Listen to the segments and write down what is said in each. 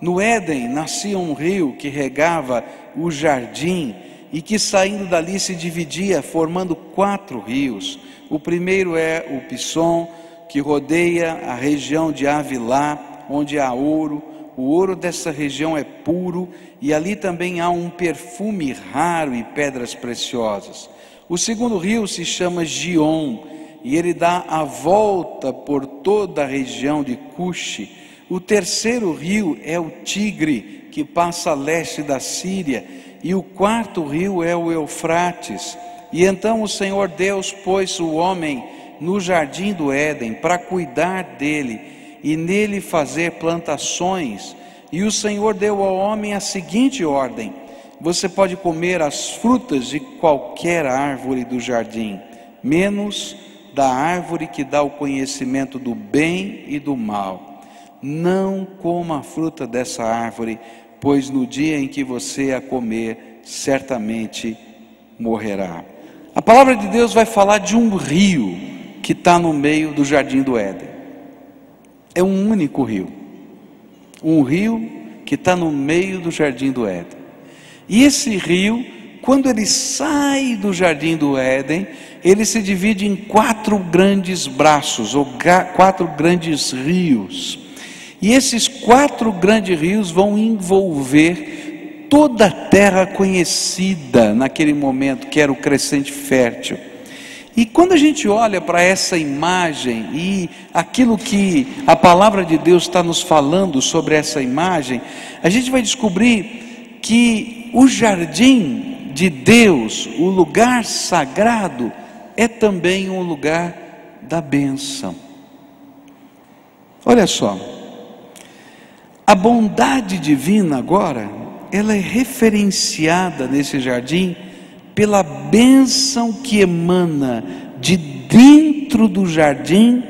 No Éden nascia um rio que regava o jardim e que, saindo dali, se dividia, formando 4 rios. O primeiro é o Pison, que rodeia a região de Havilá, onde há ouro. O ouro dessa região é puro, e ali também há um perfume raro e pedras preciosas. O segundo rio se chama Gion, e ele dá a volta por toda a região de Cuxi. O terceiro rio é o Tigre, que passa a leste da Síria, e o quarto rio é o Eufrates. E então o Senhor Deus pôs o homem no jardim do Éden para cuidar dele e nele fazer plantações. E o Senhor deu ao homem a seguinte ordem: você pode comer as frutas de qualquer árvore do jardim, menos da árvore que dá o conhecimento do bem e do mal. Não coma a fruta dessa árvore, pois no dia em que você a comer, certamente morrerá. A palavra de Deus vai falar de um rio que está no meio do jardim do Éden. É um único rio. Um rio que está no meio do jardim do Éden. E esse rio, quando ele sai do jardim do Éden, ele se divide em 4 grandes braços, ou 4 grandes rios. E esses 4 grandes rios vão envolver toda a terra conhecida naquele momento, que era o crescente fértil. E quando a gente olha para essa imagem e aquilo que a palavra de Deus está nos falando sobre essa imagem, a gente vai descobrir que o jardim de Deus, o lugar sagrado, é também um lugar da bênção. Olha só, a bondade divina agora, ela é referenciada nesse jardim pela bênção que emana de dentro do jardim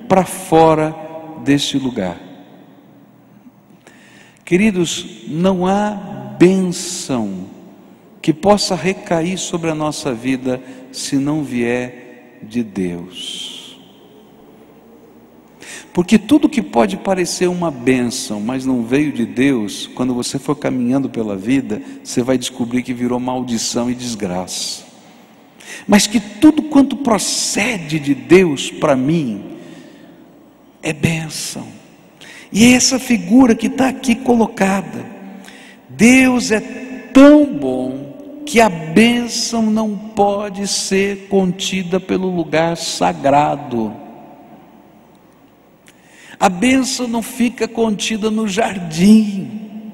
para fora desse lugar. Queridos, não há bênção que possa recair sobre a nossa vida se não vier de Deus. Porque tudo que pode parecer uma bênção, mas não veio de Deus, quando você for caminhando pela vida, você vai descobrir que virou maldição e desgraça. Mas que tudo quanto procede de Deus para mim, é bênção. E é essa figura que está aqui colocada. Deus é tão bom que a bênção não pode ser contida pelo lugar sagrado. A bênção não fica contida no jardim,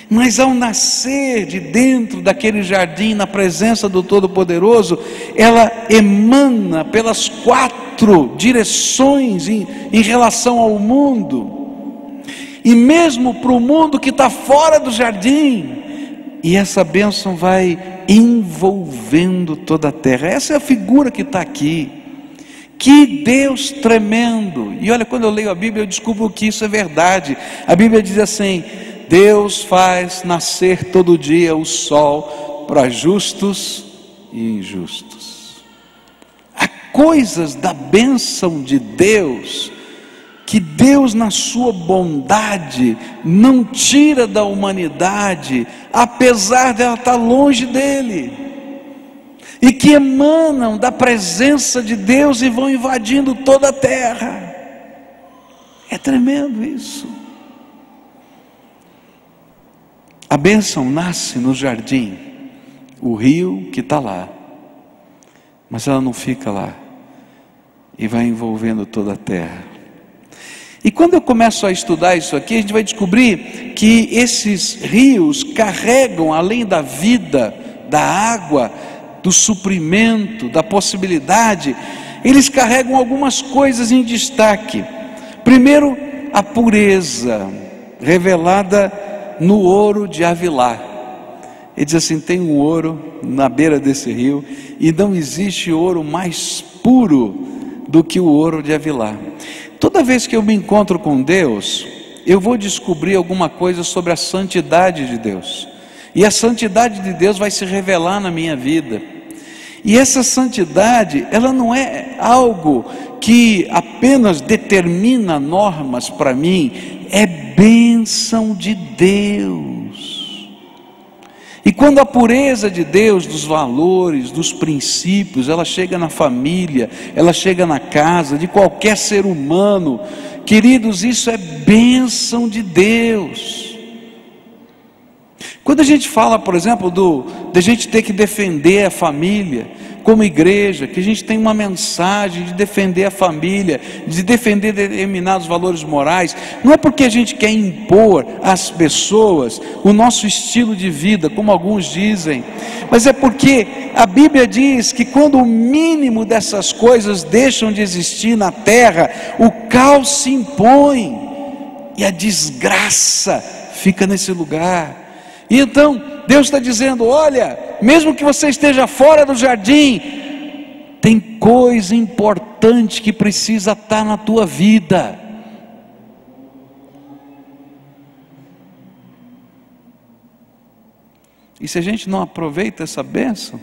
mas ao nascer de dentro daquele jardim, na presença do Todo-Poderoso, ela emana pelas 4 direções em relação ao mundo, e mesmo para o mundo que está fora do jardim, e essa bênção vai envolvendo toda a terra. Essa é a figura que está aqui. Que Deus tremendo! E olha, quando eu leio a Bíblia, eu descubro que isso é verdade. A Bíblia diz assim: Deus faz nascer todo dia o sol para justos e injustos. Há coisas da bênção de Deus que Deus, na sua bondade, não tira da humanidade, apesar dela estar longe dele, e que emanam da presença de Deus e vão invadindo toda a terra. É tremendo isso. A bênção nasce no jardim, o rio que está lá, mas ela não fica lá, e vai envolvendo toda a terra. E quando eu começo a estudar isso aqui, a gente vai descobrir que esses rios carregam, além da vida, da água, do suprimento, da possibilidade, eles carregam algumas coisas em destaque. Primeiro, a pureza revelada no ouro de Havilá. Ele diz assim: tem um ouro na beira desse rio, e não existe ouro mais puro do que o ouro de Havilá. Toda vez que eu me encontro com Deus, eu vou descobrir alguma coisa sobre a santidade de Deus, e a santidade de Deus vai se revelar na minha vida. E essa santidade, ela não é algo que apenas determina normas para mim, é bênção de Deus. E quando a pureza de Deus, dos valores, dos princípios, ela chega na família, ela chega na casa de qualquer ser humano, queridos, isso é bênção de Deus. Quando a gente fala, por exemplo, de gente ter que defender a família, como igreja, que a gente tem uma mensagem de defender a família, de defender determinados valores morais, não é porque a gente quer impor às pessoas o nosso estilo de vida, como alguns dizem, mas é porque a Bíblia diz que quando o mínimo dessas coisas deixam de existir na terra, o caos se impõe e a desgraça fica nesse lugar. E então Deus está dizendo: olha, mesmo que você esteja fora do jardim, tem coisa importante que precisa estar na tua vida. E se a gente não aproveita essa bênção,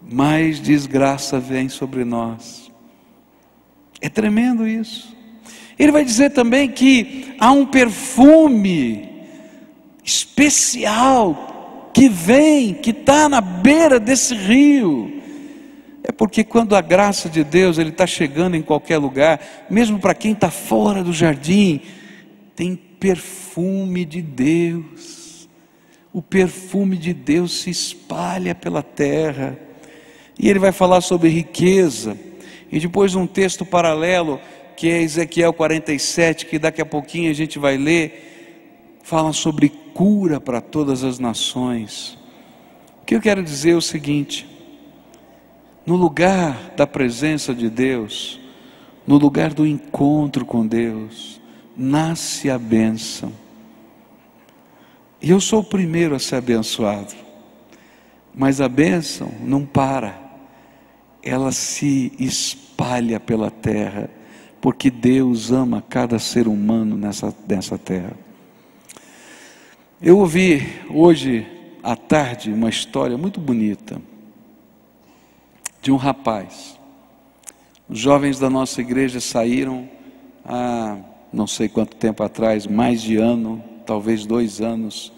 mais desgraça vem sobre nós. É tremendo isso. Ele vai dizer também que há um perfume especial que vem, que está na beira desse rio. É porque quando a graça de Deus ele está chegando em qualquer lugar, mesmo para quem está fora do jardim, tem perfume de Deus. O perfume de Deus se espalha pela terra. E ele vai falar sobre riqueza. E depois um texto paralelo, que é Ezequiel 47, que daqui a pouquinho a gente vai ler, fala sobre cura para todas as nações. O que eu quero dizer é o seguinte: no lugar da presença de Deus, no lugar do encontro com Deus, nasce a bênção. E eu sou o primeiro a ser abençoado, mas a bênção não para, ela se espalha pela terra, porque Deus ama cada ser humano nessa terra. Eu ouvi hoje à tarde uma história muito bonita de um rapaz. Os jovens da nossa igreja saíram há não sei quanto tempo atrás, mais de ano, talvez 2 anos,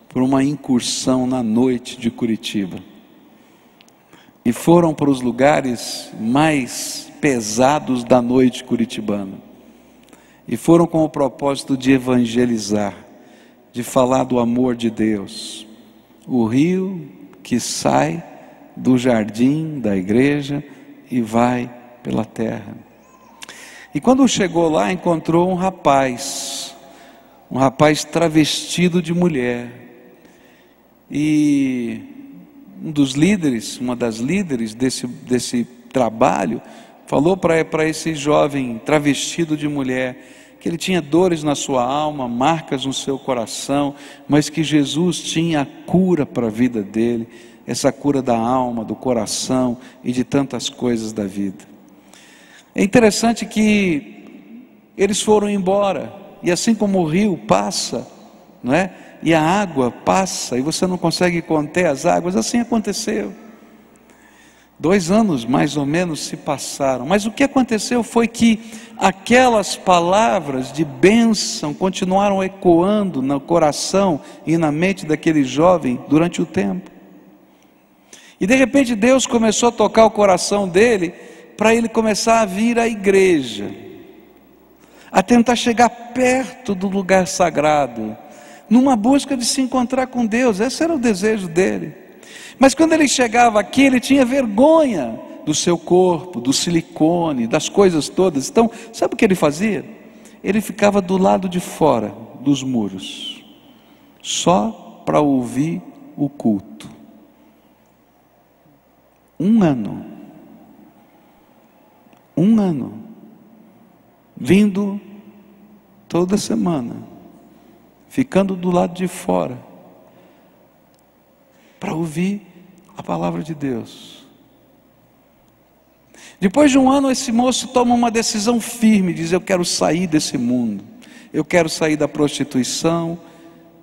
por uma incursão na noite de Curitiba. E foram para os lugares mais pesados da noite curitibana. E foram com o propósito de evangelizar, de falar do amor de Deus, o rio que sai do jardim da igreja e vai pela terra. E quando chegou lá, encontrou um rapaz travestido de mulher, e uma das líderes desse trabalho, falou para esse jovem travestido de mulher, que ele tinha dores na sua alma, marcas no seu coração, mas que Jesus tinha a cura para a vida dele, essa cura da alma, do coração e de tantas coisas da vida. É interessante que eles foram embora, e assim como o rio passa, não é? E a água passa, e você não consegue conter as águas, assim aconteceu. 2 anos mais ou menos se passaram, mas o que aconteceu foi que aquelas palavras de bênção continuaram ecoando no coração e na mente daquele jovem durante o tempo. E de repente Deus começou a tocar o coração dele, para ele começar a vir à igreja, a tentar chegar perto do lugar sagrado, numa busca de se encontrar com Deus. Esse era o desejo dele. Mas quando ele chegava aqui, ele tinha vergonha do seu corpo, do silicone, das coisas todas. Então, sabe o que ele fazia? Ele ficava do lado de fora dos muros, só para ouvir o culto. 1 ano. 1 ano. Vindo toda semana, ficando do lado de fora, para ouvir a palavra de Deus. Depois de 1 ano, esse moço toma uma decisão firme, diz: eu quero sair desse mundo, eu quero sair da prostituição,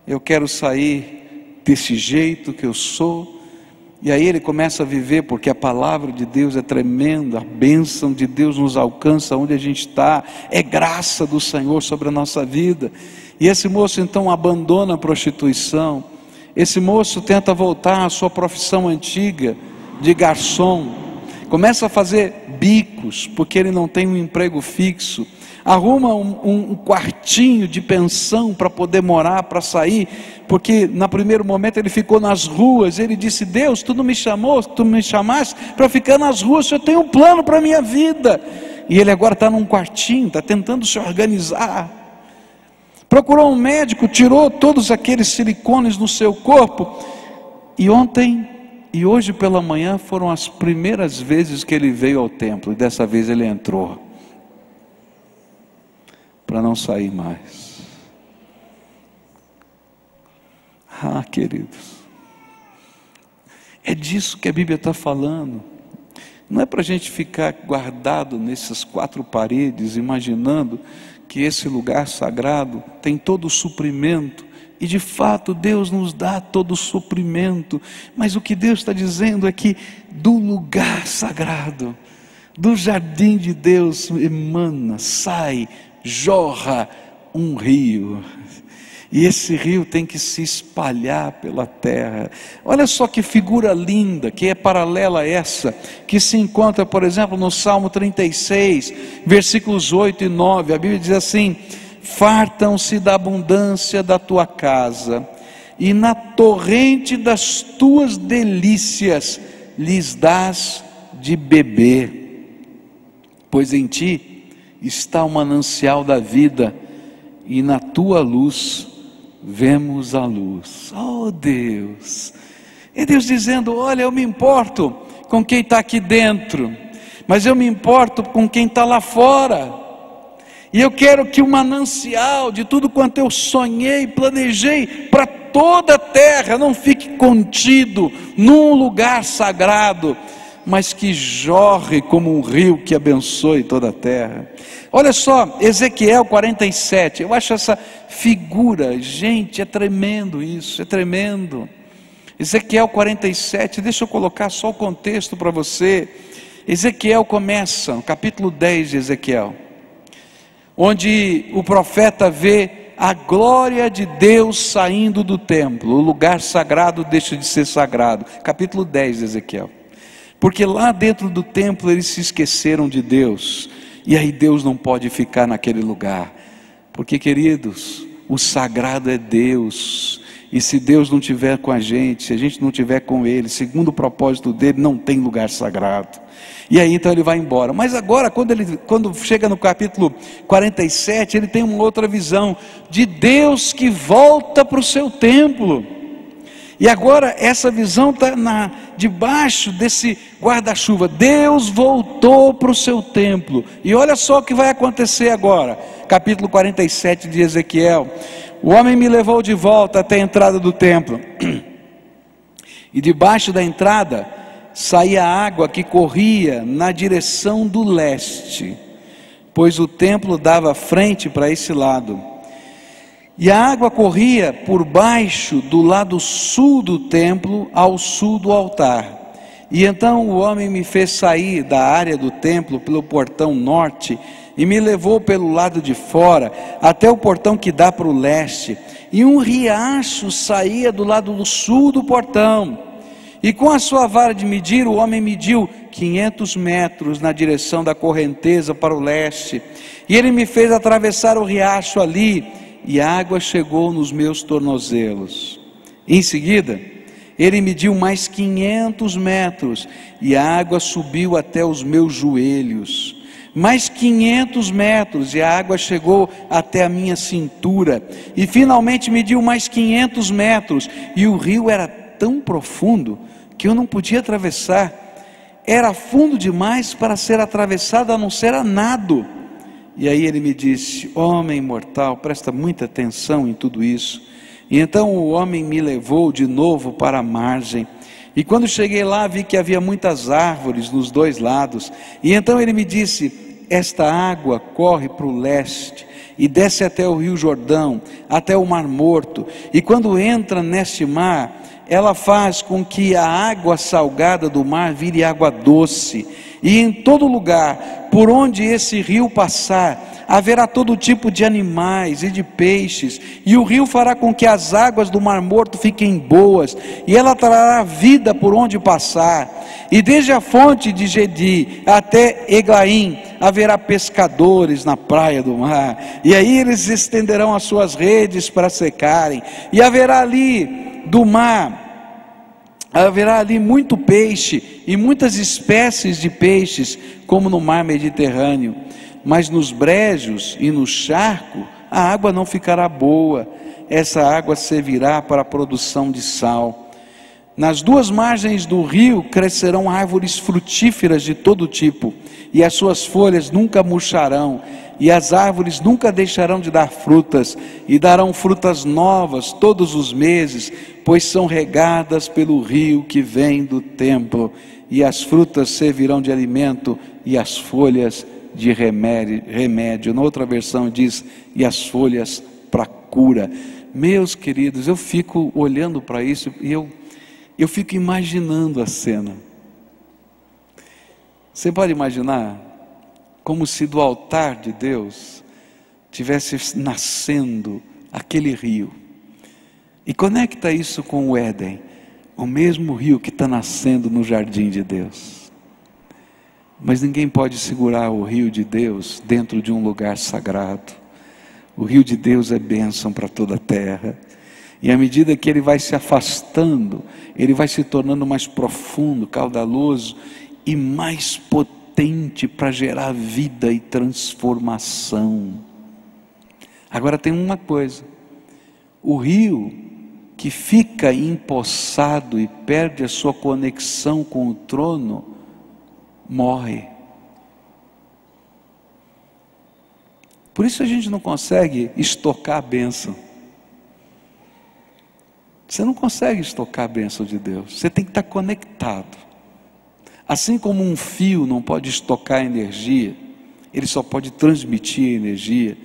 eu quero sair desse jeito que eu sou, E aí ele começa a viver, porque a palavra de Deus é tremenda, a bênção de Deus nos alcança onde a gente está, é graça do Senhor sobre a nossa vida. E esse moço então abandona a prostituição, esse moço tenta voltar à sua profissão antiga de garçom, começa a fazer bicos, porque ele não tem um emprego fixo, arruma um quartinho de pensão para poder morar, para sair, porque no primeiro momento ele ficou nas ruas. Ele disse: Deus, tu não me chamou, tu me chamaste para ficar nas ruas, eu tenho um plano para a minha vida. E ele agora está num quartinho, está tentando se organizar. Procurou um médico, tirou todos aqueles silicones no seu corpo, e ontem e hoje pela manhã foram as primeiras vezes que ele veio ao templo, e dessa vez ele entrou, para não sair mais. Ah, queridos, é disso que a Bíblia está falando. Não é para a gente ficar guardado nessas quatro paredes, imaginando que esse lugar sagrado tem todo o suprimento, e de fato Deus nos dá todo o suprimento, mas o que Deus está dizendo é que do lugar sagrado, do jardim de Deus, emana, sai, jorra um rio, e esse rio tem que se espalhar pela terra. Olha só que figura linda, que é paralela a essa, que se encontra, por exemplo, no Salmo 36, versículos 8 e 9, a Bíblia diz assim: fartam-se da abundância da tua casa, e na torrente das tuas delícias lhes dás de beber, pois em ti está o manancial da vida, e na tua luz vemos a luz. Oh Deus, é Deus dizendo: olha, eu me importo com quem está aqui dentro, mas eu me importo com quem está lá fora, e eu quero que o manancial de tudo quanto eu sonhei, planejei para toda a terra, não fique contido num lugar sagrado, mas que jorre como um rio que abençoe toda a terra. Olha só, Ezequiel 47, eu acho essa figura, gente, é tremendo isso, é tremendo. Ezequiel 47, deixa eu colocar só o contexto para você. Ezequiel começa, no capítulo 10 de Ezequiel, onde o profeta vê a glória de Deus saindo do templo, o lugar sagrado deixa de ser sagrado. Capítulo 10 de Ezequiel. Porque lá dentro do templo eles se esqueceram de Deus, e aí Deus não pode ficar naquele lugar, porque, queridos, o sagrado é Deus, e se Deus não estiver com a gente, se a gente não estiver com Ele, segundo o propósito dele, não tem lugar sagrado. E aí então ele vai embora. Mas agora, quando chega no capítulo 47, ele tem uma outra visão de Deus que volta para o seu templo. E agora essa visão está debaixo desse guarda-chuva. Deus voltou para o seu templo. E olha só o que vai acontecer agora. Capítulo 47 de Ezequiel. O homem me levou de volta até a entrada do templo. E debaixo da entrada saía água que corria na direção do leste, pois o templo dava frente para esse lado. E a água corria por baixo do lado sul do templo, ao sul do altar. E então o homem me fez sair da área do templo pelo portão norte, e me levou pelo lado de fora, até o portão que dá para o leste. E um riacho saía do lado do sul do portão. E com a sua vara de medir, o homem mediu 500 metros na direção da correnteza para o leste. E ele me fez atravessar o riacho ali, e a água chegou nos meus tornozelos. Em seguida, ele mediu mais 500 metros, e a água subiu até os meus joelhos. Mais 500 metros, e a água chegou até a minha cintura. E finalmente mediu mais 500 metros, e o rio era tão profundo que eu não podia atravessar. Era fundo demais para ser atravessado, a não ser a nado. E aí ele me disse: homem mortal, presta muita atenção em tudo isso. E então o homem me levou de novo para a margem. E quando cheguei lá, vi que havia muitas árvores nos dois lados. E então ele me disse: esta água corre para o leste e desce até o rio Jordão, até o Mar Morto, e quando entra neste mar, ela faz com que a água salgada do mar vire água doce, e em todo lugar por onde esse rio passar, haverá todo tipo de animais e de peixes, e o rio fará com que as águas do Mar Morto fiquem boas, e ela trará vida por onde passar, e desde a fonte de Gedi até Eglaim haverá pescadores na praia do mar, e aí eles estenderão as suas redes para secarem, e haverá ali do mar, haverá ali muito peixe e muitas espécies de peixes, como no mar Mediterrâneo. Mas nos brejos e no charco a água não ficará boa, essa água servirá para a produção de sal. Nas duas margens do rio crescerão árvores frutíferas de todo tipo, e as suas folhas nunca murcharão, e as árvores nunca deixarão de dar frutas, e darão frutas novas todos os meses, pois são regadas pelo rio que vem do templo, e as frutas servirão de alimento, e as folhas de remédio. Na outra versão diz, e as folhas para cura. Meus queridos, eu fico olhando para isso, e eu fico imaginando a cena. Você pode imaginar como se do altar de Deus tivesse nascendo aquele rio, e conecta isso com o Éden, o mesmo rio que está nascendo no jardim de Deus. Mas ninguém pode segurar o rio de Deus dentro de um lugar sagrado. O rio de Deus é bênção para toda a terra, e à medida que ele vai se afastando, ele vai se tornando mais profundo, caudaloso e mais potente para gerar vida e transformação. Agora tem uma coisa: o rio que fica empoçado e perde a sua conexão com o trono, morre. Por isso a gente não consegue estocar a bênção. Você não consegue estocar a bênção de Deus. Você tem que estar conectado. Assim como um fio não pode estocar energia, ele só pode transmitir energia.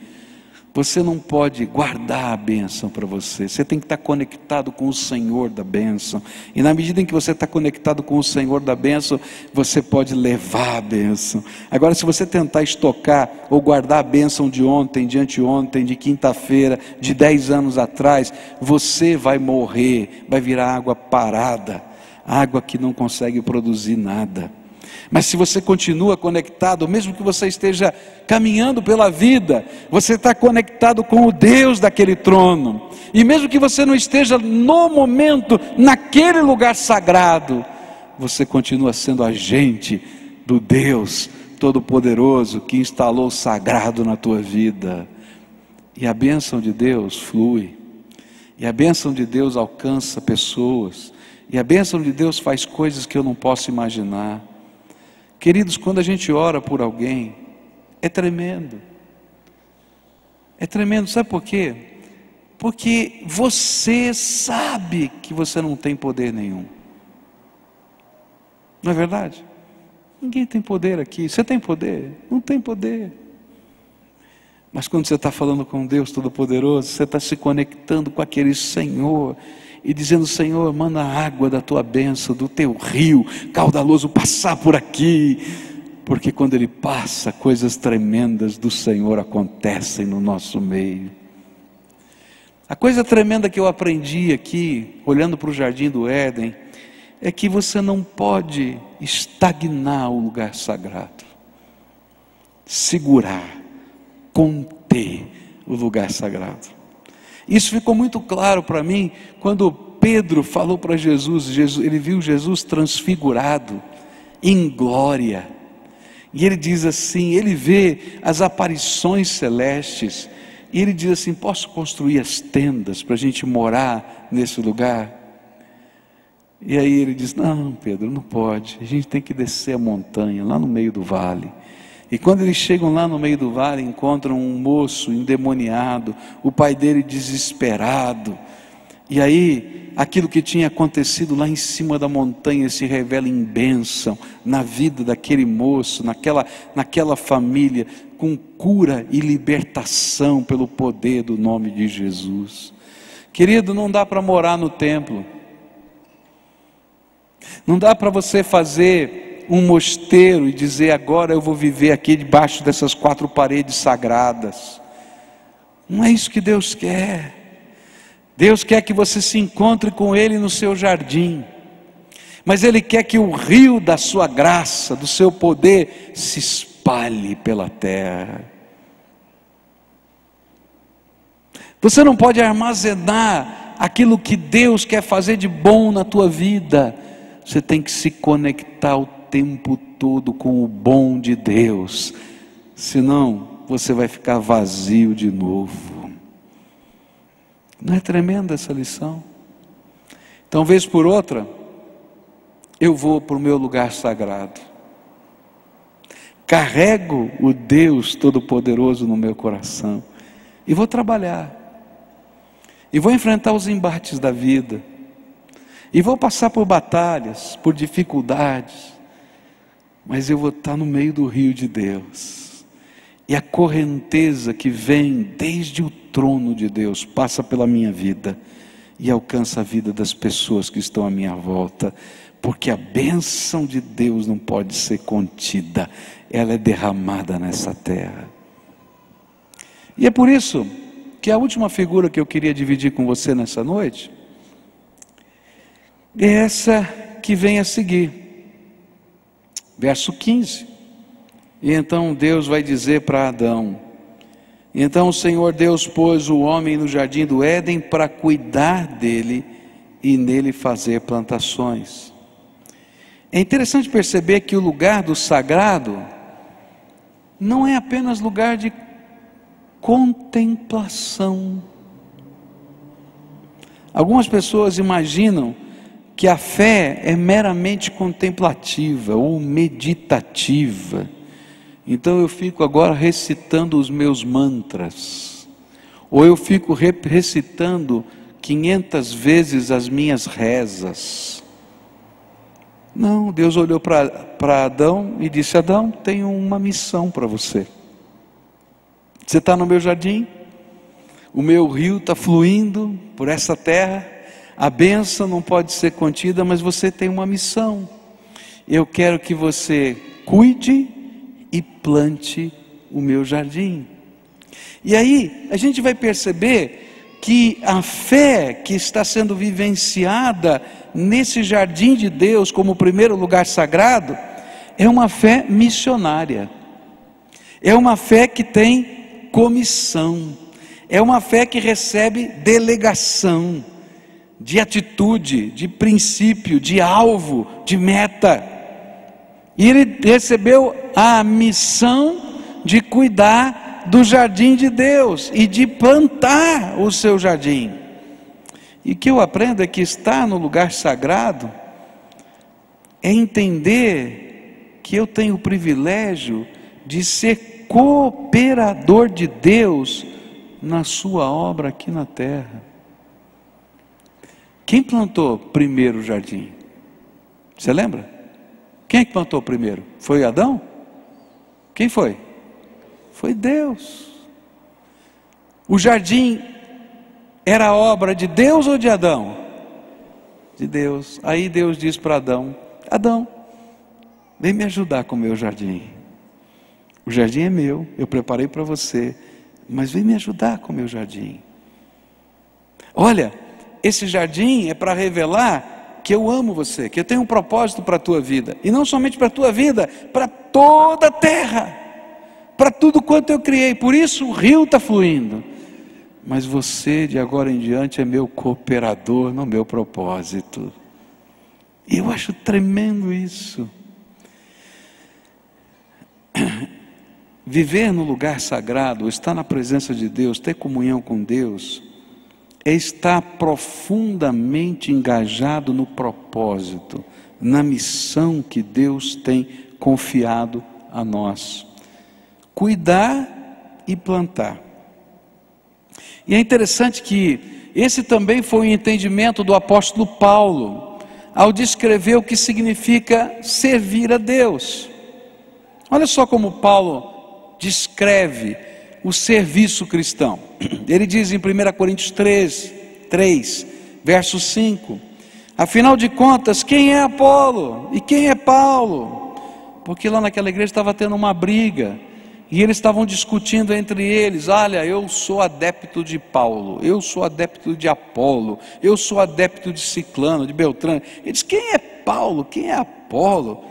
Você não pode guardar a bênção para você. Você tem que estar conectado com o Senhor da bênção. E na medida em que você está conectado com o Senhor da bênção, você pode levar a bênção. Agora, se você tentar estocar ou guardar a bênção de ontem, de anteontem, de quinta-feira, de 10 anos atrás, você vai morrer, vai virar água parada, água que não consegue produzir nada. Mas se você continua conectado, mesmo que você esteja caminhando pela vida, você está conectado com o Deus daquele trono, e mesmo que você não esteja no momento, naquele lugar sagrado, você continua sendo agente do Deus Todo-Poderoso, que instalou o sagrado na tua vida, e a bênção de Deus flui, e a bênção de Deus alcança pessoas, e a bênção de Deus faz coisas que eu não posso imaginar. Queridos, quando a gente ora por alguém, é tremendo. É tremendo, sabe por quê? Porque você sabe que você não tem poder nenhum. Não é verdade? Ninguém tem poder aqui. Você tem poder? Não tem poder. Mas quando você está falando com Deus Todo-Poderoso, você está se conectando com aquele Senhor, e dizendo: Senhor, manda a água da tua bênção, do teu rio caudaloso passar por aqui, porque quando ele passa, coisas tremendas do Senhor acontecem no nosso meio. A coisa tremenda que eu aprendi aqui, olhando para o jardim do Éden, é que você não pode estagnar o lugar sagrado, segurar, conter o lugar sagrado. Isso ficou muito claro para mim quando Pedro falou para Jesus, ele viu Jesus transfigurado em glória, e ele diz assim, ele vê as aparições celestes, e ele diz assim: posso construir as tendas para a gente morar nesse lugar? E aí ele diz: não, Pedro, não pode, a gente tem que descer a montanha, lá no meio do vale. E quando eles chegam lá no meio do vale, encontram um moço endemoniado, o pai dele desesperado. E aí aquilo que tinha acontecido lá em cima da montanha se revela em bênção na vida daquele moço, naquela família, com cura e libertação pelo poder do nome de Jesus. Querido, não dá para morar no templo, não dá para você fazer um mosteiro e dizer: agora eu vou viver aqui debaixo dessas 4 paredes sagradas. Não é isso que Deus quer. Deus quer que você se encontre com Ele no seu jardim, mas Ele quer que o rio da sua graça, do seu poder, se espalhe pela terra. Você não pode armazenar aquilo que Deus quer fazer de bom na tua vida. Você tem que se conectar o tempo todo com o bom de Deus, senão você vai ficar vazio de novo. Não é tremenda essa lição? Então, vez por outra, eu vou para o meu lugar sagrado, carrego o Deus Todo-Poderoso no meu coração, e vou trabalhar, e vou enfrentar os embates da vida, e vou passar por batalhas, por dificuldades, mas eu vou estar no meio do rio de Deus, e a correnteza que vem desde o trono de Deus passa pela minha vida e alcança a vida das pessoas que estão à minha volta, porque a bênção de Deus não pode ser contida, ela é derramada nessa terra. E é por isso que a última figura que eu queria dividir com você nessa noite é essa que vem a seguir, verso 15. E então Deus vai dizer para Adão: então o Senhor Deus pôs o homem no jardim do Éden para cuidar dele e nele fazer plantações. É interessante perceber que o lugar do sagrado não é apenas lugar de contemplação. Algumas pessoas imaginam que a fé é meramente contemplativa ou meditativa. Então eu fico agora recitando os meus mantras, ou eu fico recitando 500 vezes as minhas rezas. Não, Deus olhou para Adão e disse: Adão, tenho uma missão para você. Você está no meu jardim, o meu rio está fluindo por essa terra, a bênção não pode ser contida, mas você tem uma missão. Eu quero que você cuide e plante o meu jardim. E aí a gente vai perceber que a fé que está sendo vivenciada nesse jardim de Deus como primeiro lugar sagrado é uma fé missionária, é uma fé que tem comissão, é uma fé que recebe delegação de atitude, de princípio, de alvo, de meta. E ele recebeu a missão de cuidar do jardim de Deus e de plantar o seu jardim. E o que eu aprendo é que estar no lugar sagrado é entender que eu tenho o privilégio de ser cooperador de Deus na sua obra aqui na terra. Quem plantou primeiro o jardim? Você lembra? Quem é que plantou primeiro? Foi Adão? Quem foi? Foi Deus. O jardim era obra de Deus ou de Adão? De Deus. Aí Deus diz para Adão: Adão, vem me ajudar com o meu jardim. O jardim é meu, eu preparei para você, mas vem me ajudar com o meu jardim. Olha, esse jardim é para revelar que eu amo você, que eu tenho um propósito para a tua vida, e não somente para a tua vida, para toda a terra, para tudo quanto eu criei. Por isso o rio está fluindo, mas você de agora em diante é meu cooperador no meu propósito. E eu acho tremendo isso. Viver no lugar sagrado, estar na presença de Deus, ter comunhão com Deus, é estar profundamente engajado no propósito, na missão que Deus tem confiado a nós. Cuidar e plantar. E é interessante que Esse também foi o entendimento do apóstolo Paulo, ao descrever o que significa servir a Deus. Olha só como Paulo descreve o serviço cristão. Ele diz em 1 Coríntios 3, verso 5: afinal de contas, quem é Apolo e quem é Paulo? Porque lá naquela igreja estava tendo uma briga, e eles estavam discutindo entre eles: olha, eu sou adepto de Paulo, eu sou adepto de Apolo, eu sou adepto de Ciclano, de Beltrano. Ele diz: quem é Paulo, quem é Apolo?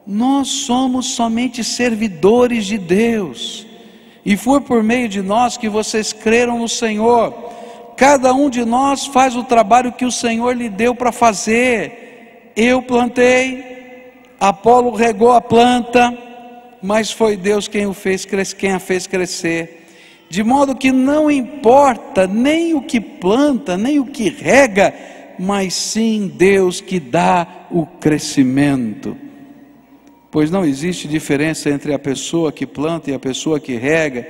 Nós somos somente servidores de Deus, e foi por meio de nós que vocês creram no Senhor. Cada um de nós faz o trabalho que o Senhor lhe deu para fazer. Eu plantei, Apolo regou a planta, mas foi Deus quem a fez crescer. De modo que não importa nem o que planta, nem o que rega, mas sim Deus que dá o crescimento. Pois não existe diferença entre a pessoa que planta e a pessoa que rega.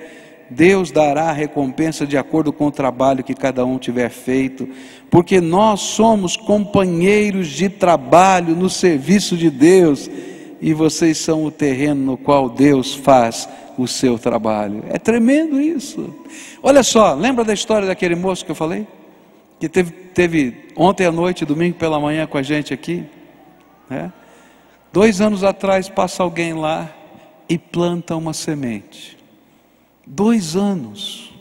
Deus dará a recompensa de acordo com o trabalho que cada um tiver feito, porque nós somos companheiros de trabalho no serviço de Deus, e vocês são o terreno no qual Deus faz o seu trabalho. É tremendo isso. Olha só, lembra da história daquele moço que eu falei? Que teve ontem à noite, domingo pela manhã com a gente aqui, né? 2 anos atrás passa alguém lá e planta uma semente. 2 anos,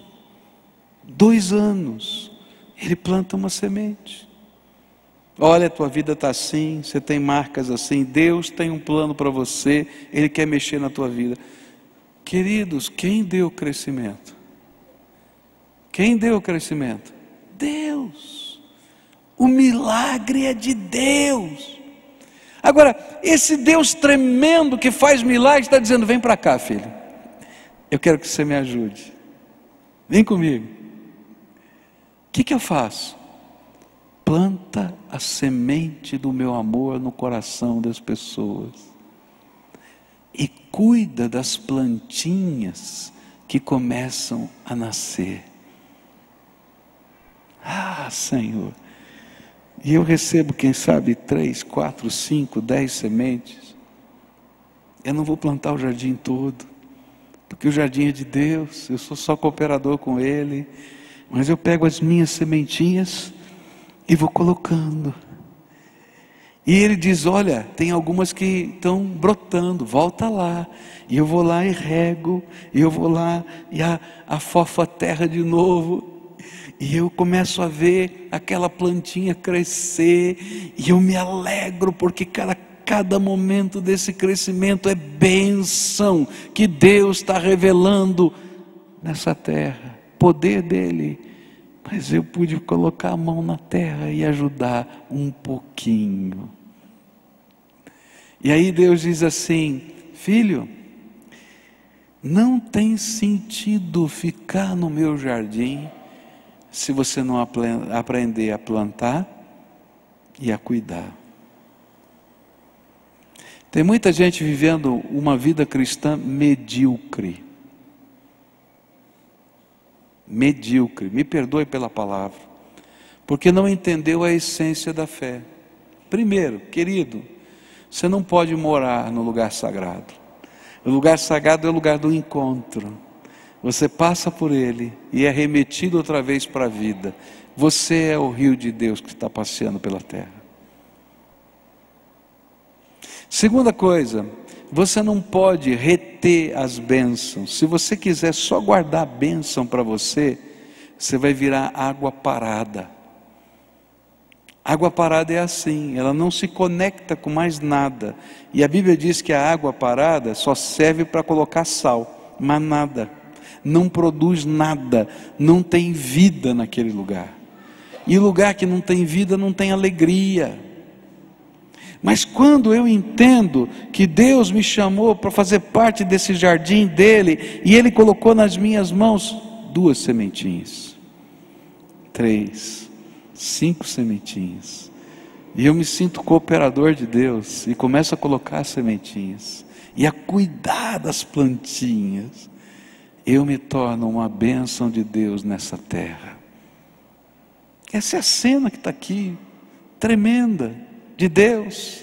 ele planta uma semente. Olha, a tua vida está assim, você tem marcas assim, Deus tem um plano para você, Ele quer mexer na tua vida. Queridos, quem deu o crescimento? Quem deu o crescimento? Deus. O milagre é de Deus. Agora, esse Deus tremendo que faz milagres está dizendo: vem para cá, filho, eu quero que você me ajude, vem comigo. O que eu faço? Planta a semente do meu amor no coração das pessoas, e cuida das plantinhas que começam a nascer. Ah, Senhor, e eu recebo, quem sabe, 3, 4, 5, 10 sementes. Eu não vou plantar o jardim todo, porque o jardim é de Deus, eu sou só cooperador com Ele. Mas eu pego as minhas sementinhas e vou colocando. E Ele diz: olha, tem algumas que estão brotando, volta lá. E eu vou lá e rego, e eu vou lá e afofo a terra de novo. E eu começo a ver aquela plantinha crescer, e eu me alegro, porque cada momento desse crescimento é bênção que Deus está revelando nessa terra, poder dele. Mas eu pude colocar a mão na terra e ajudar um pouquinho. E aí Deus diz assim: filho, não tem sentido ficar no meu jardim se você não aprender a plantar e a cuidar. Tem muita gente vivendo uma vida cristã medíocre. Medíocre, me perdoe pela palavra, porque não entendeu a essência da fé. Primeiro, querido, você não pode morar no lugar sagrado. O lugar sagrado é o lugar do encontro. Você passa por ele e é remetido outra vez para a vida. Você é o rio de Deus que está passeando pela terra. Segunda coisa, você não pode reter as bênçãos. Se você quiser só guardar a bênção para você, você vai virar água parada. Água parada é assim, ela não se conecta com mais nada. E a Bíblia diz que a água parada só serve para colocar sal, mas nada. Não produz nada, não tem vida naquele lugar. E lugar que não tem vida não tem alegria. Mas quando eu entendo que Deus me chamou para fazer parte desse jardim dele, e Ele colocou nas minhas mãos 2 sementinhas, 3, 5 sementinhas, e eu me sinto cooperador de Deus, e começo a colocar as sementinhas, e a cuidar das plantinhas, eu me torno uma bênção de Deus nessa terra. Essa é a cena que está aqui, tremenda, de Deus.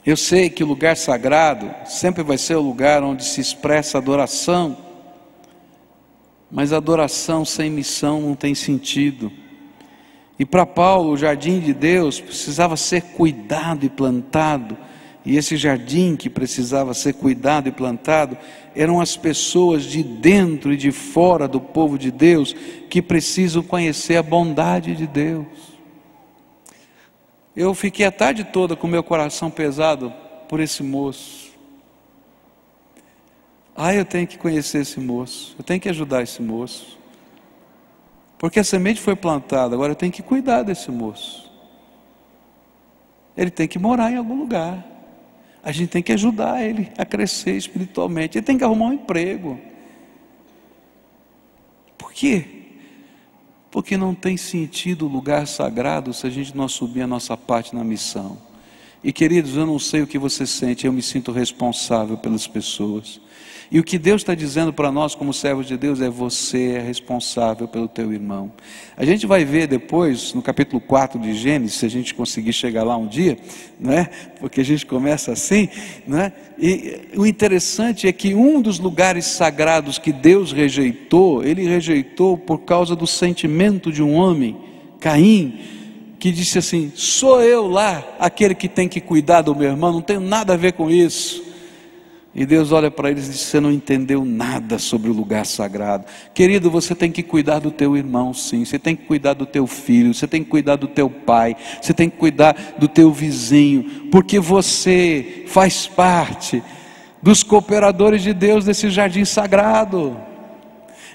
Eu sei que o lugar sagrado sempre vai ser o lugar onde se expressa adoração, mas adoração sem missão não tem sentido. E para Paulo, o jardim de Deus precisava ser cuidado e plantado, e esse jardim que precisava ser cuidado e plantado, eram as pessoas de dentro e de fora do povo de Deus, que precisam conhecer a bondade de Deus. Eu fiquei a tarde toda com meu coração pesado por esse moço. Eu tenho que conhecer esse moço, eu tenho que ajudar esse moço, porque a semente foi plantada, agora eu tenho que cuidar desse moço. Ele tem que morar em algum lugar, a gente tem que ajudar ele a crescer espiritualmente, ele tem que arrumar um emprego. Por quê? Porque não tem sentido o lugar sagrado se a gente não assumir a nossa parte na missão. E queridos, eu não sei o que você sente, eu me sinto responsável pelas pessoas. E o que Deus está dizendo para nós como servos de Deus é: você é responsável pelo teu irmão. A gente vai ver depois no capítulo 4 de Gênesis, se a gente conseguir chegar lá um dia, não é? Porque a gente começa assim, não é? E o interessante é que um dos lugares sagrados que Deus rejeitou, Ele rejeitou por causa do sentimento de um homem, Caim, que disse assim: sou eu lá aquele que tem que cuidar do meu irmão, não tenho nada a ver com isso. E Deus olha para eles e diz: você não entendeu nada sobre o lugar sagrado. Querido, você tem que cuidar do teu irmão, sim. Você tem que cuidar do teu filho, você tem que cuidar do teu pai, você tem que cuidar do teu vizinho, porque você faz parte dos cooperadores de Deus desse jardim sagrado.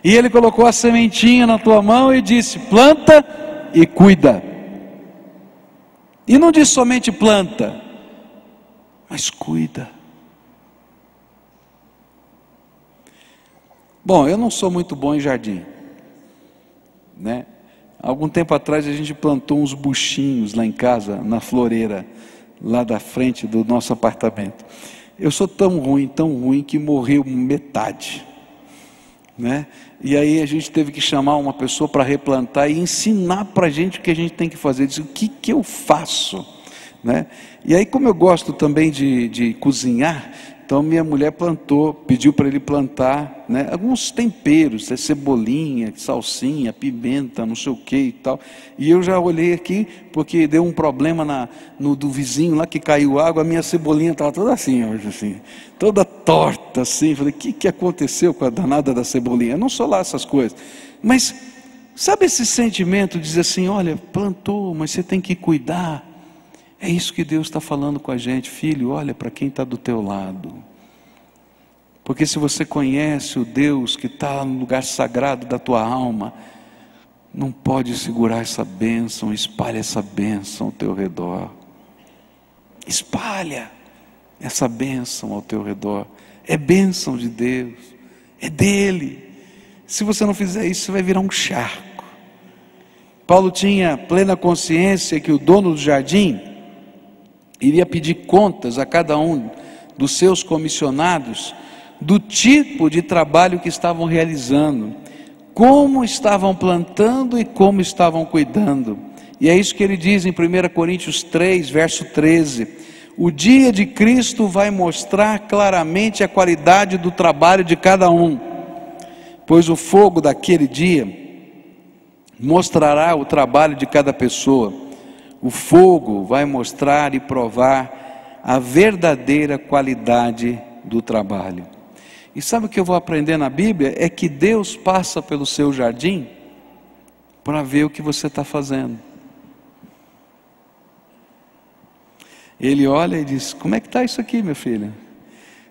E Ele colocou a sementinha na tua mão e disse: planta e cuida. E não diz somente planta, mas cuida. Bom, eu não sou muito bom em jardim, né? Algum tempo atrás a gente plantou uns buchinhos lá em casa, na floreira, lá da frente do nosso apartamento. Eu sou tão ruim, que morreu metade, né? E aí a gente teve que chamar uma pessoa para replantar e ensinar para a gente o que a gente tem que fazer. Diz: o que eu faço, né? E aí, como eu gosto também de cozinhar, então minha mulher pediu para ele plantar, né, alguns temperos, cebolinha, salsinha, pimenta, não sei o que e tal. E eu já olhei aqui, porque deu um problema do vizinho lá, que caiu água, a minha cebolinha estava toda assim, hoje assim, toda torta assim. Falei: o que aconteceu com a danada da cebolinha? Eu não sou lá essas coisas, mas sabe esse sentimento de dizer assim: olha, plantou, mas você tem que cuidar. É isso que Deus está falando com a gente: filho, olha para quem está do teu lado. Porque se você conhece o Deus que está no lugar sagrado da tua alma, não pode segurar essa bênção. Espalha essa bênção ao teu redor. Espalha essa bênção ao teu redor. É bênção de Deus, é dele. Se você não fizer isso, você vai virar um charco. Paulo tinha plena consciência que o dono do jardim iria pedir contas a cada um dos seus comissionados do tipo de trabalho que estavam realizando, como estavam plantando e como estavam cuidando. E é isso que ele diz em 1 Coríntios 3, verso 13: o dia de Cristo vai mostrar claramente a qualidade do trabalho de cada um, pois o fogo daquele dia mostrará o trabalho de cada pessoa. O fogo vai mostrar e provar a verdadeira qualidade do trabalho. E sabe o que eu vou aprender na Bíblia? É que Deus passa pelo seu jardim para ver o que você está fazendo. Ele olha e diz: como é que está isso aqui, minha filha?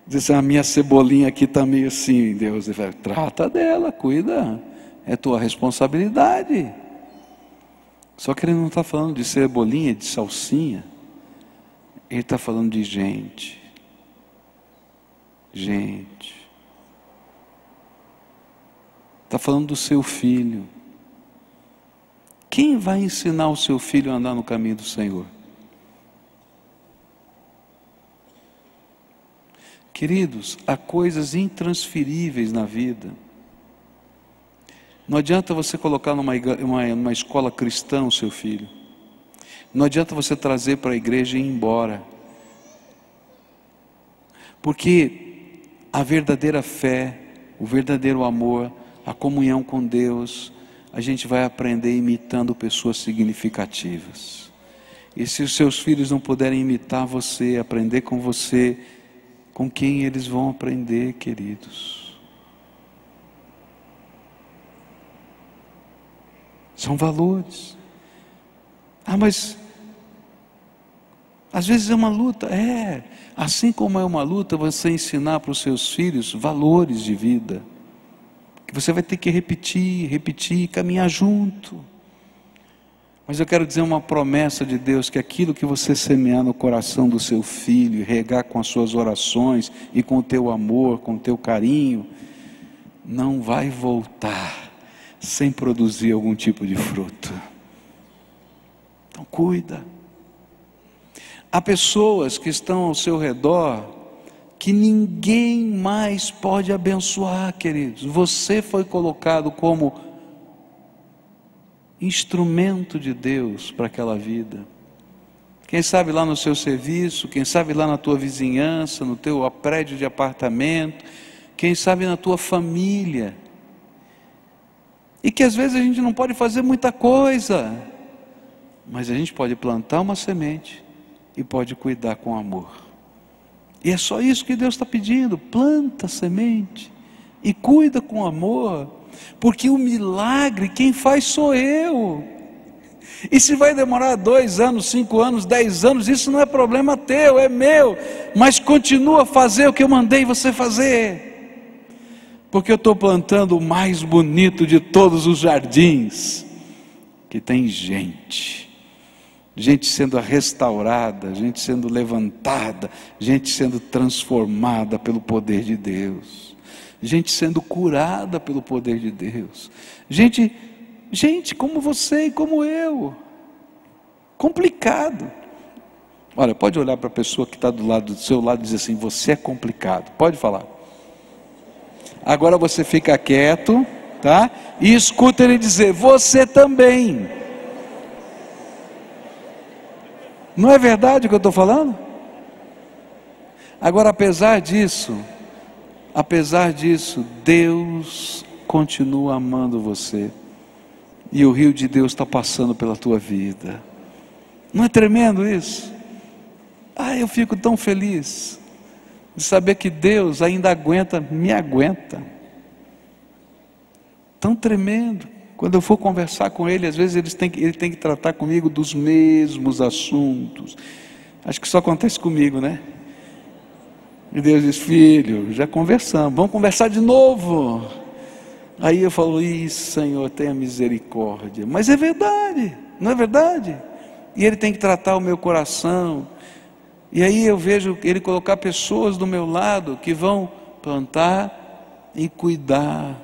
Diz: a minha cebolinha aqui está meio assim. Deus vai: trata dela, cuida, é tua responsabilidade. Só que ele não está falando de cebolinha, de salsinha. Ele está falando de gente. Está falando do seu filho. Quem vai ensinar o seu filho a andar no caminho do Senhor? Queridos, há coisas intransferíveis na vida. Não adianta você colocar numa escola cristã o seu filho. Não adianta você trazer para a igreja e ir embora. Porque a verdadeira fé, o verdadeiro amor, a comunhão com Deus, a gente vai aprender imitando pessoas significativas. E se os seus filhos não puderem imitar você, aprender com você, com quem eles vão aprender, queridos? São valores. Ah, mas às vezes é uma luta. Assim como é uma luta você ensinar para os seus filhos valores de vida, que você vai ter que repetir, caminhar junto. Mas eu quero dizer uma promessa de Deus, que aquilo que você semear no coração do seu filho, regar com as suas orações e com o teu amor, com o teu carinho, não vai voltar sem produzir algum tipo de fruto. Então cuida. Há pessoas que estão ao seu redor que ninguém mais pode abençoar, queridos. Você foi colocado como instrumento de Deus para aquela vida. Quem sabe lá no seu serviço, quem sabe lá na tua vizinhança, no teu prédio de apartamento, quem sabe na tua família. E que às vezes a gente não pode fazer muita coisa, mas a gente pode plantar uma semente e pode cuidar com amor. E é só isso que Deus está pedindo: planta a semente e cuida com amor, porque o milagre quem faz sou eu. E se vai demorar 2 anos, 5 anos, 10 anos, isso não é problema teu, é meu. Mas continua a fazer o que eu mandei você fazer, porque eu estou plantando o mais bonito de todos os jardins, que tem gente sendo restaurada, gente sendo levantada, gente sendo transformada pelo poder de Deus, gente sendo curada pelo poder de Deus, gente como você e como eu. Complicado. Olha, pode olhar para a pessoa que está do seu lado e dizer assim: você é complicado. Pode falar. Agora você fica quieto, tá? E escuta ele dizer: você também. Não é verdade o que eu estou falando? Agora, apesar disso, Deus continua amando você. E o rio de Deus está passando pela tua vida. Não é tremendo isso? Eu fico tão feliz de saber que Deus ainda me aguenta. Tão tremendo. Quando eu for conversar com Ele, às vezes Ele tem que tratar comigo dos mesmos assuntos. Acho que só acontece comigo, né? E Deus diz: filho, já conversamos, vamos conversar de novo. Aí eu falo: Senhor, tenha misericórdia. Mas é verdade, não é verdade? E Ele tem que tratar o meu coração. E aí eu vejo Ele colocar pessoas do meu lado que vão plantar e cuidar.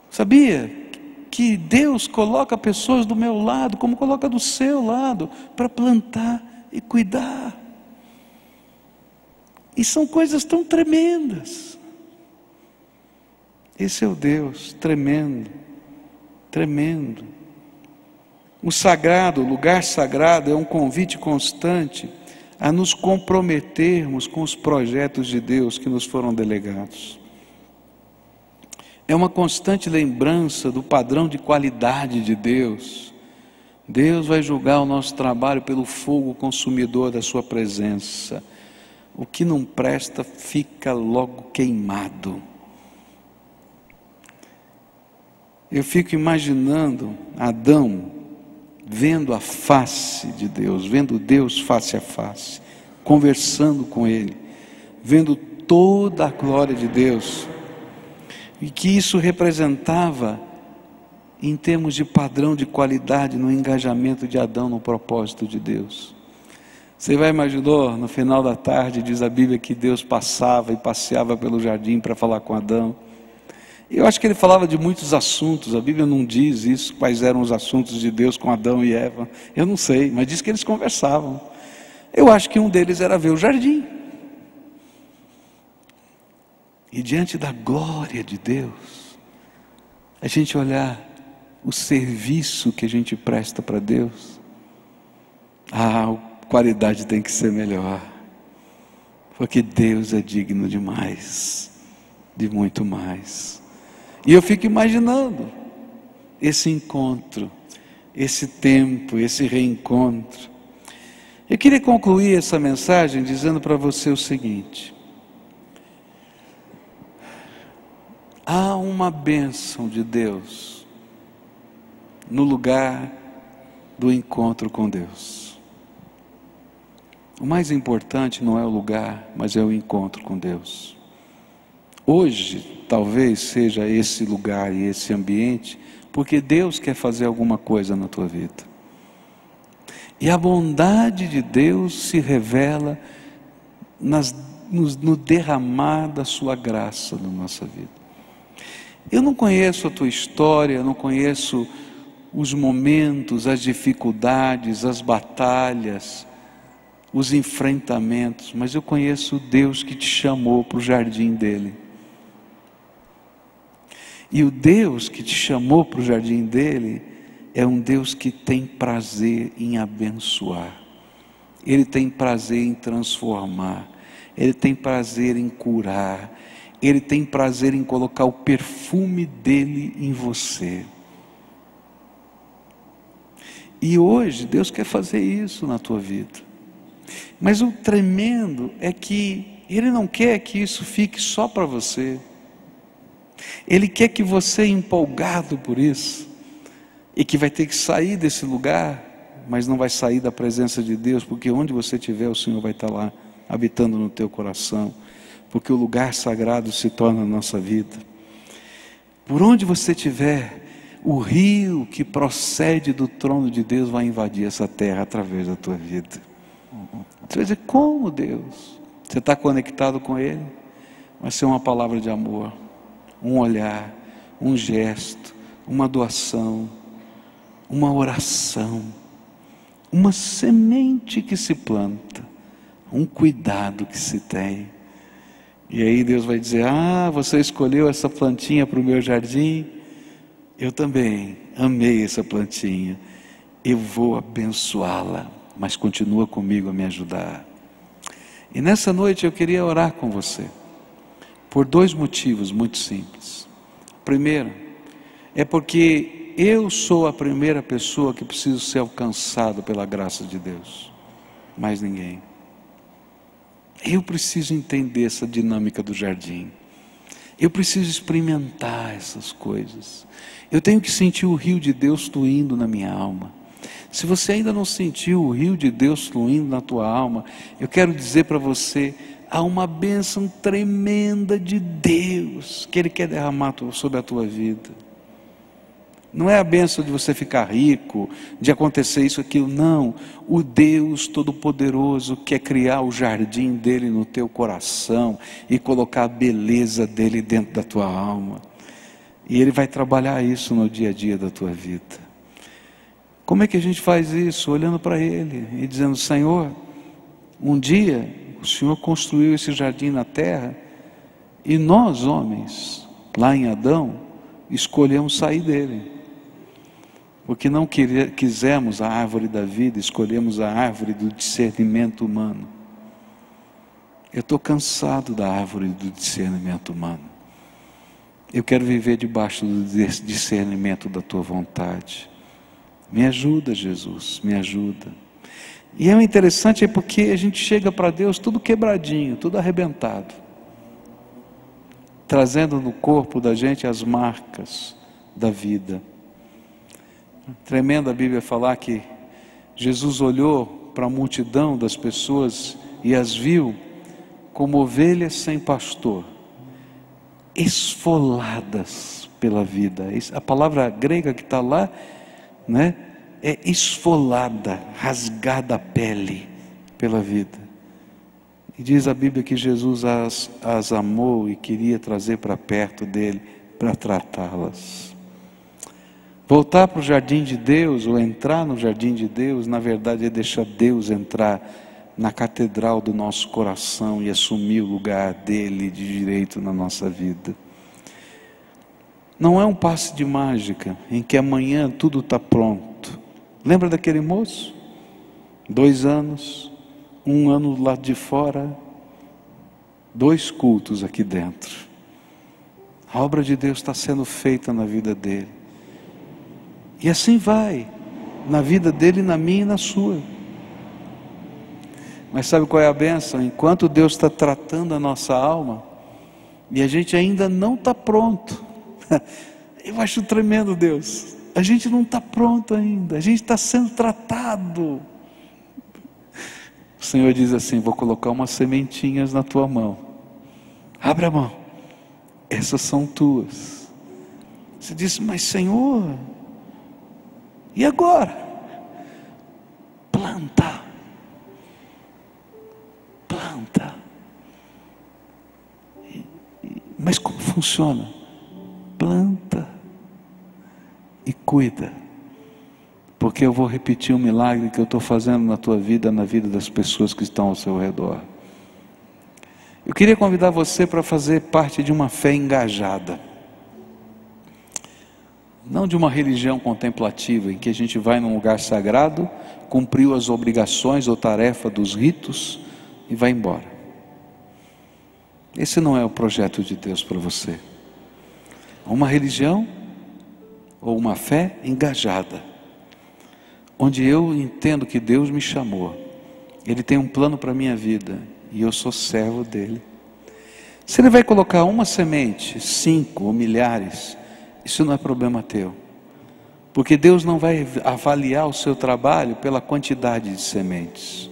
Sabia que Deus coloca pessoas do meu lado, como coloca do seu lado, para plantar e cuidar? E são coisas tão tremendas. Esse é o Deus tremendo, tremendo. O sagrado, o lugar sagrado, é um convite constante a nos comprometermos com os projetos de Deus que nos foram delegados. É uma constante lembrança do padrão de qualidade de Deus. Deus vai julgar o nosso trabalho pelo fogo consumidor da sua presença. O que não presta fica logo queimado. Eu fico imaginando Adão vendo a face de Deus, vendo Deus face a face, conversando com Ele, vendo toda a glória de Deus, e que isso representava em termos de padrão de qualidade no engajamento de Adão no propósito de Deus. Você vai imaginar, no final da tarde, diz a Bíblia que Deus passava e passeava pelo jardim para falar com Adão. Eu acho que ele falava de muitos assuntos. A Bíblia não diz isso, quais eram os assuntos de Deus com Adão e Eva. Eu não sei, mas diz que eles conversavam. Eu acho que um deles era ver o jardim. E diante da glória de Deus, a gente olhar o serviço que a gente presta para Deus, a qualidade tem que ser melhor, porque Deus é digno demais, de muito mais. E eu fico imaginando esse encontro, esse tempo, esse reencontro. Eu queria concluir essa mensagem dizendo para você o seguinte: há uma bênção de Deus no lugar do encontro com Deus. O mais importante não é o lugar, mas é o encontro com Deus. Hoje, talvez seja esse lugar e esse ambiente, porque Deus quer fazer alguma coisa na tua vida. E a bondade de Deus se revela no derramar da sua graça na nossa vida. Eu não conheço a tua história, não conheço os momentos, as dificuldades, as batalhas, os enfrentamentos, mas eu conheço o Deus que te chamou para o jardim dele. E o Deus que te chamou para o jardim dele é um Deus que tem prazer em abençoar. Ele tem prazer em transformar. Ele tem prazer em curar. Ele tem prazer em colocar o perfume dele em você. E hoje Deus quer fazer isso na tua vida. Mas o tremendo é que Ele não quer que isso fique só para você. Ele quer que você, empolgado por isso, e que vai ter que sair desse lugar, mas não vai sair da presença de Deus, porque onde você estiver, o Senhor vai estar lá, habitando no teu coração, porque o lugar sagrado se torna a nossa vida. Por onde você estiver, o rio que procede do trono de Deus vai invadir essa terra através da tua vida. Você vai dizer: como, Deus? Você está conectado com Ele? Vai ser uma palavra de amor, um olhar, um gesto, uma doação, uma oração, uma semente que se planta, um cuidado que se tem. E aí Deus vai dizer: ah, você escolheu essa plantinha para o meu jardim? Eu também amei essa plantinha, eu vou abençoá-la, mas continua comigo a me ajudar. E nessa noite eu queria orar com você, por dois motivos muito simples. Primeiro, é porque eu sou a primeira pessoa que preciso ser alcançado pela graça de Deus, mais ninguém. Eu preciso entender essa dinâmica do jardim. Eu preciso experimentar essas coisas. Eu tenho que sentir o rio de Deus fluindo na minha alma. Se você ainda não sentiu o rio de Deus fluindo na tua alma, eu quero dizer para você: há uma bênção tremenda de Deus que Ele quer derramar sobre a tua vida. Não é a bênção de você ficar rico, de acontecer isso, aquilo, não. O Deus Todo-Poderoso quer criar o jardim dele no teu coração e colocar a beleza dele dentro da tua alma. E Ele vai trabalhar isso no dia a dia da tua vida. Como é que a gente faz isso? Olhando para Ele e dizendo: Senhor, um dia o Senhor construiu esse jardim na terra e nós, homens, lá em Adão, escolhemos sair dele. Porque não quisemos a árvore da vida, escolhemos a árvore do discernimento humano. Eu estou cansado da árvore do discernimento humano. Eu quero viver debaixo do discernimento da tua vontade. Me ajuda, Jesus, me ajuda. E o interessante é porque a gente chega para Deus tudo quebradinho, tudo arrebentado, trazendo no corpo da gente as marcas da vida. Tremendo a Bíblia falar que Jesus olhou para a multidão das pessoas e as viu como ovelhas sem pastor, esfoladas pela vida. A palavra grega que está lá, né, é esfolada, rasgada a pele pela vida. E diz a Bíblia que Jesus as amou e queria trazer para perto dele para tratá-las. Voltar para o jardim de Deus, ou entrar no jardim de Deus, na verdade é deixar Deus entrar na catedral do nosso coração e assumir o lugar dele de direito na nossa vida. Não é um passe de mágica em que amanhã tudo está pronto. Lembra daquele moço? 2 anos, 1 ano do lado de fora, 2 cultos aqui dentro. A obra de Deus está sendo feita na vida dele. E assim vai, na vida dele, na minha e na sua. Mas sabe qual é a bênção? Enquanto Deus está tratando a nossa alma, e a gente ainda não está pronto. Eu acho tremendo, Deus. A gente não está pronto ainda, a gente está sendo tratado. O Senhor diz assim: vou colocar umas sementinhas na tua mão. Abre a mão. Essas são tuas. Você diz: mas Senhor, e agora? Planta. Planta. Mas como funciona? Planta e cuida, porque eu vou repetir um milagre que eu estou fazendo na tua vida, na vida das pessoas que estão ao seu redor. Eu queria convidar você para fazer parte de uma fé engajada, não de uma religião contemplativa em que a gente vai num lugar sagrado, cumpriu as obrigações ou tarefa dos ritos e vai embora. Esse não é o projeto de Deus para você. Uma religião ou uma fé engajada, onde eu entendo que Deus me chamou, Ele tem um plano para a minha vida e eu sou servo dele. Se Ele vai colocar uma semente, 5 ou milhares, isso não é problema teu, porque Deus não vai avaliar o seu trabalho pela quantidade de sementes.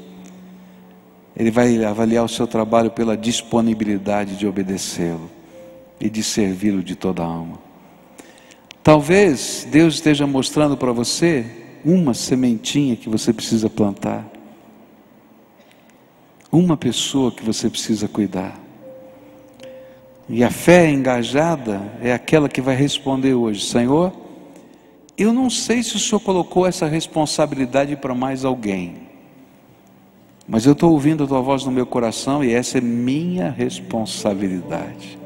Ele vai avaliar o seu trabalho pela disponibilidade de obedecê-lo e de servi-lo de toda a alma. Talvez Deus esteja mostrando para você uma sementinha que você precisa plantar, uma pessoa que você precisa cuidar. E a fé engajada é aquela que vai responder hoje: Senhor, eu não sei se o Senhor colocou essa responsabilidade para mais alguém, mas eu estou ouvindo a tua voz no meu coração e essa é minha responsabilidade.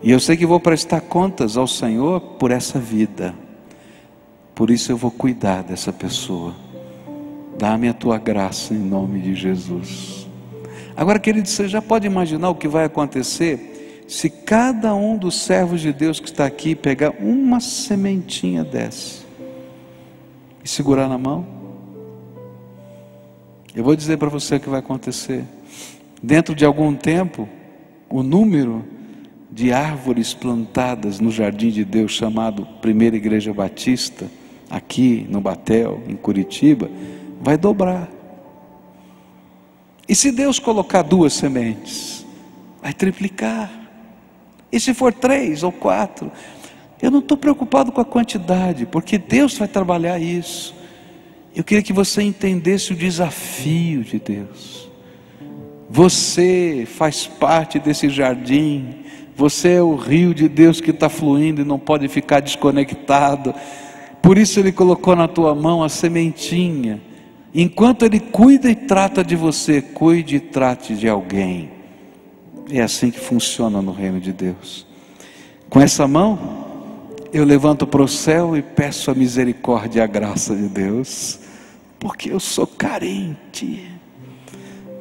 E eu sei que vou prestar contas ao Senhor por essa vida. Por isso eu vou cuidar dessa pessoa. Dá-me a tua graça em nome de Jesus. Agora, querido, você já pode imaginar o que vai acontecer se cada um dos servos de Deus que está aqui pegar uma sementinha dessa e segurar na mão? Eu vou dizer para você o que vai acontecer. Dentro de algum tempo, o número de árvores plantadas no jardim de Deus, chamado Primeira Igreja Batista, aqui no Batel, em Curitiba, vai dobrar. E se Deus colocar 2 sementes, vai triplicar. E se for 3 ou 4, eu não estou preocupado com a quantidade, porque Deus vai trabalhar isso. Eu queria que você entendesse o desafio de Deus. Você faz parte desse jardim. Você é o rio de Deus que está fluindo e não pode ficar desconectado. Por isso Ele colocou na tua mão a sementinha. Enquanto Ele cuida e trata de você, cuide e trate de alguém. É assim que funciona no reino de Deus. Com essa mão, eu levanto para o céu e peço a misericórdia e a graça de Deus, porque eu sou carente.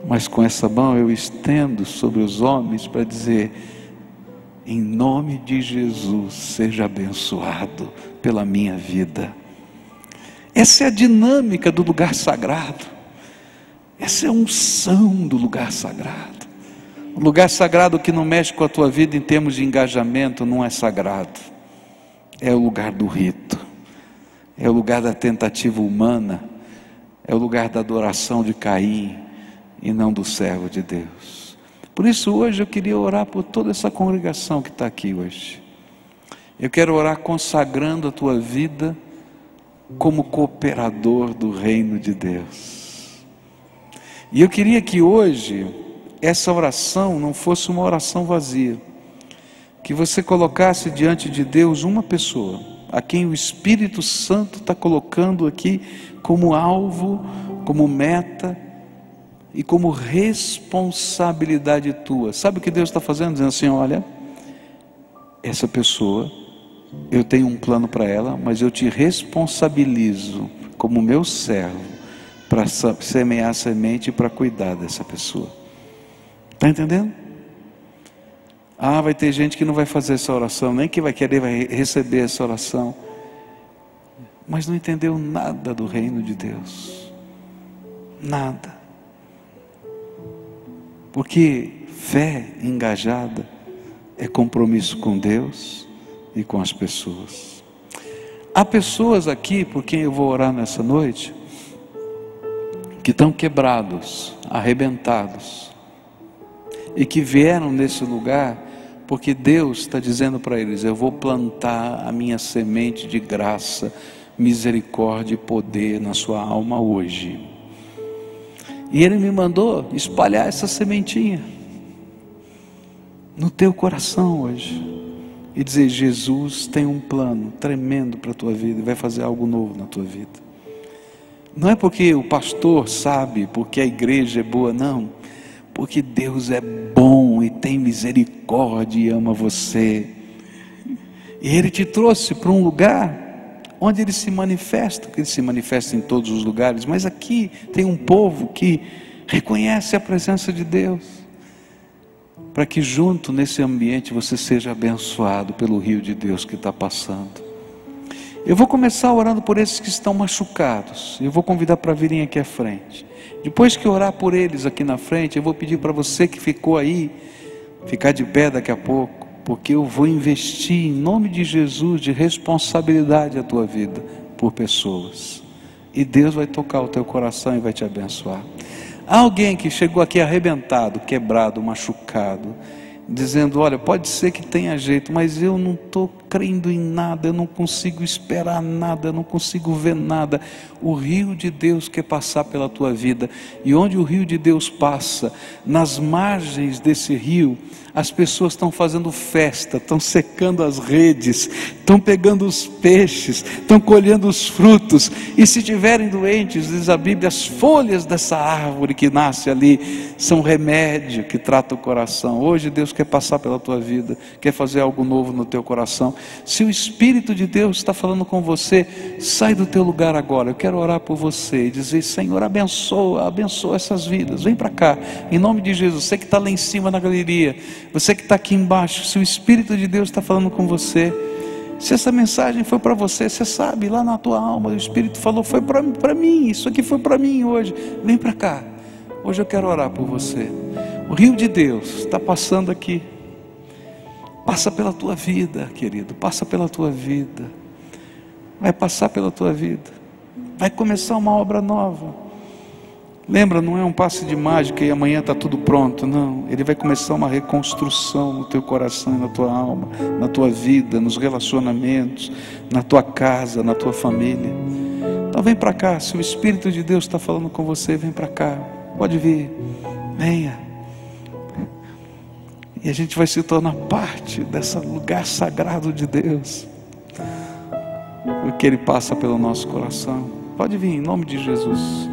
Mas com essa mão eu estendo sobre os homens para dizer: em nome de Jesus, seja abençoado pela minha vida. Essa é a dinâmica do lugar sagrado. Essa é a unção do lugar sagrado. O lugar sagrado que não mexe com a tua vida em termos de engajamento não é sagrado. É o lugar do rito. É o lugar da tentativa humana. É o lugar da adoração de Caim e não do servo de Deus. Por isso hoje eu queria orar por toda essa congregação que está aqui hoje. Eu quero orar consagrando a tua vida como cooperador do reino de Deus. E eu queria que hoje essa oração não fosse uma oração vazia, que você colocasse diante de Deus uma pessoa, a quem o Espírito Santo está colocando aqui como alvo, como meta e como responsabilidade tua. Sabe o que Deus está fazendo? Dizendo assim: olha, essa pessoa, eu tenho um plano para ela, mas eu te responsabilizo como meu servo para semear a semente e para cuidar dessa pessoa. Está entendendo? Ah, vai ter gente que não vai fazer essa oração, nem que vai querer vai receber essa oração, mas não entendeu nada do reino de Deus. Nada. Porque fé engajada é compromisso com Deus e com as pessoas. Há pessoas aqui por quem eu vou orar nessa noite que estão quebrados, arrebentados, e que vieram nesse lugar porque Deus está dizendo para eles: eu vou plantar a minha semente de graça, misericórdia e poder na sua alma hoje. E Ele me mandou espalhar essa sementinha no teu coração hoje e dizer: Jesus tem um plano tremendo para a tua vida e vai fazer algo novo na tua vida. Não é porque o pastor sabe, porque a igreja é boa, não, porque Deus é bom e tem misericórdia e ama você, e Ele te trouxe para um lugar onde Ele se manifesta, porque Ele se manifesta em todos os lugares, mas aqui tem um povo que reconhece a presença de Deus, para que junto nesse ambiente você seja abençoado pelo rio de Deus que está passando. Eu vou começar orando por esses que estão machucados, eu vou convidar para virem aqui à frente. Depois que orar por eles aqui na frente, eu vou pedir para você que ficou aí, ficar de pé daqui a pouco, porque eu vou investir em nome de Jesus de responsabilidade a tua vida por pessoas, e Deus vai tocar o teu coração e vai te abençoar. Há alguém que chegou aqui arrebentado, quebrado, machucado, dizendo: olha, pode ser que tenha jeito, mas eu não estou crendo em nada, eu não consigo esperar nada, eu não consigo ver nada. O rio de Deus quer passar pela tua vida, e onde o rio de Deus passa, nas margens desse rio, as pessoas estão fazendo festa, estão secando as redes, estão pegando os peixes, estão colhendo os frutos, e se tiverem doentes, diz a Bíblia, as folhas dessa árvore que nasce ali são remédio que trata o coração. Hoje Deus quer passar pela tua vida, quer fazer algo novo no teu coração. Se o Espírito de Deus está falando com você, sai do teu lugar agora. Eu quero orar por você e dizer: Senhor, abençoa essas vidas. Vem para cá, em nome de Jesus. Você que está lá em cima na galeria, você que está aqui embaixo, se o Espírito de Deus está falando com você, se essa mensagem foi para você, você sabe, lá na tua alma, o Espírito falou: foi para mim, isso aqui foi para mim hoje. Vem para cá, hoje eu quero orar por você. O rio de Deus está passando aqui. Passa pela tua vida, querido, passa pela tua vida, vai passar pela tua vida, vai começar uma obra nova. Lembra, não é um passe de mágica e amanhã está tudo pronto, não. Ele vai começar uma reconstrução no teu coração e na tua alma, na tua vida, nos relacionamentos, na tua casa, na tua família. Então vem para cá, se o Espírito de Deus está falando com você, vem para cá, pode vir, venha. E a gente vai se tornar parte desse lugar sagrado de Deus, porque Ele passa pelo nosso coração. Pode vir, em nome de Jesus.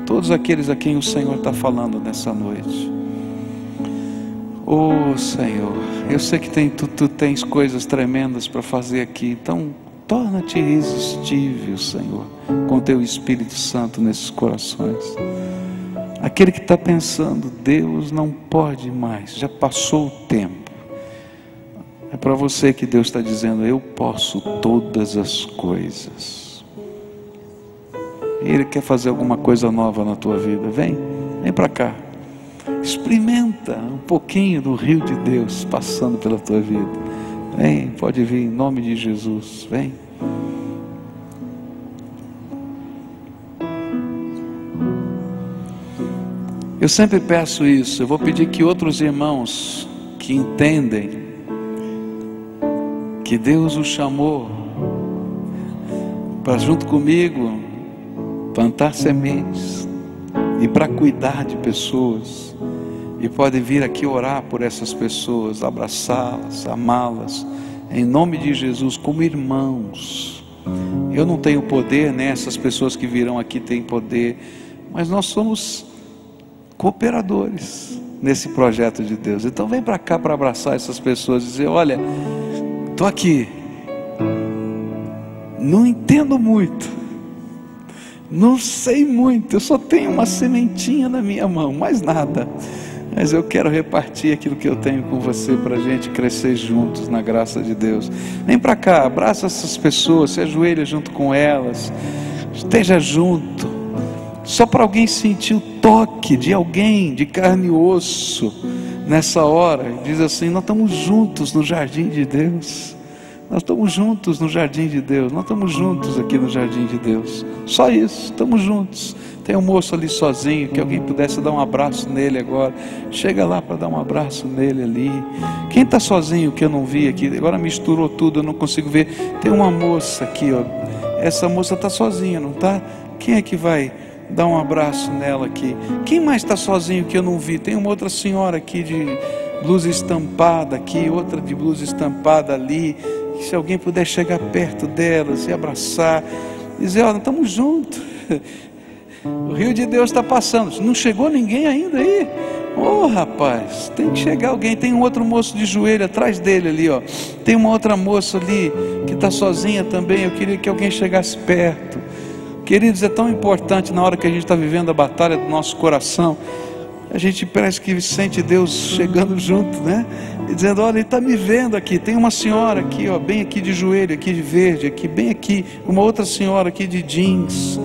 Todos aqueles a quem o Senhor está falando nessa noite. Oh Senhor, eu sei que tu tens coisas tremendas para fazer aqui, então torna-te irresistível, Senhor, com teu Espírito Santo nesses corações. Aquele que está pensando: Deus não pode mais, já passou o tempo. É para você que Deus está dizendo: eu posso todas as coisas. Ele quer fazer alguma coisa nova na tua vida. Vem para cá. Experimenta um pouquinho do rio de Deus passando pela tua vida. Vem, pode vir em nome de Jesus. Vem. Eu sempre peço isso. Eu vou pedir que outros irmãos que entendem que Deus os chamou para junto comigo plantar sementes e para cuidar de pessoas, e podem vir aqui orar por essas pessoas, abraçá-las, amá-las, em nome de Jesus, como irmãos. Eu não tenho poder, né? Essas pessoas que virão aqui têm poder, mas nós somos cooperadores nesse projeto de Deus. Então vem para cá para abraçar essas pessoas e dizer: olha, estou aqui, não entendo muito, não sei muito, eu só tenho uma sementinha na minha mão, mais nada, mas eu quero repartir aquilo que eu tenho com você, para a gente crescer juntos na graça de Deus. Vem para cá, abraça essas pessoas, se ajoelha junto com elas, esteja junto, só para alguém sentir o toque de alguém de carne e osso nessa hora. Diz assim: nós estamos juntos no jardim de Deus, nós estamos juntos no jardim de Deus, nós estamos juntos aqui no jardim de Deus, só isso, estamos juntos. Tem um moço ali sozinho, que alguém pudesse dar um abraço nele agora, chega lá para dar um abraço nele ali. Quem está sozinho que eu não vi aqui, agora misturou tudo, eu não consigo ver. Tem uma moça aqui, ó. Essa moça está sozinha, não está? Quem é que vai dar um abraço nela aqui? Quem mais está sozinho que eu não vi? Tem uma outra senhora aqui de blusa estampada aqui, outra de blusa estampada ali. Se alguém puder chegar perto delas e abraçar, dizer: olha, estamos juntos, o rio de Deus está passando. Não chegou ninguém ainda aí? Oh, rapaz, tem que chegar alguém. Tem um outro moço de joelho atrás dele ali, ó. Tem uma outra moça ali que está sozinha também. Eu queria que alguém chegasse perto. Queridos, é tão importante na hora que a gente está vivendo a batalha do nosso coração. A gente parece que sente Deus chegando junto, né? E dizendo: olha, Ele está me vendo aqui. Tem uma senhora aqui, ó, bem aqui de joelho, aqui de verde, aqui, bem aqui. Uma outra senhora aqui de jeans.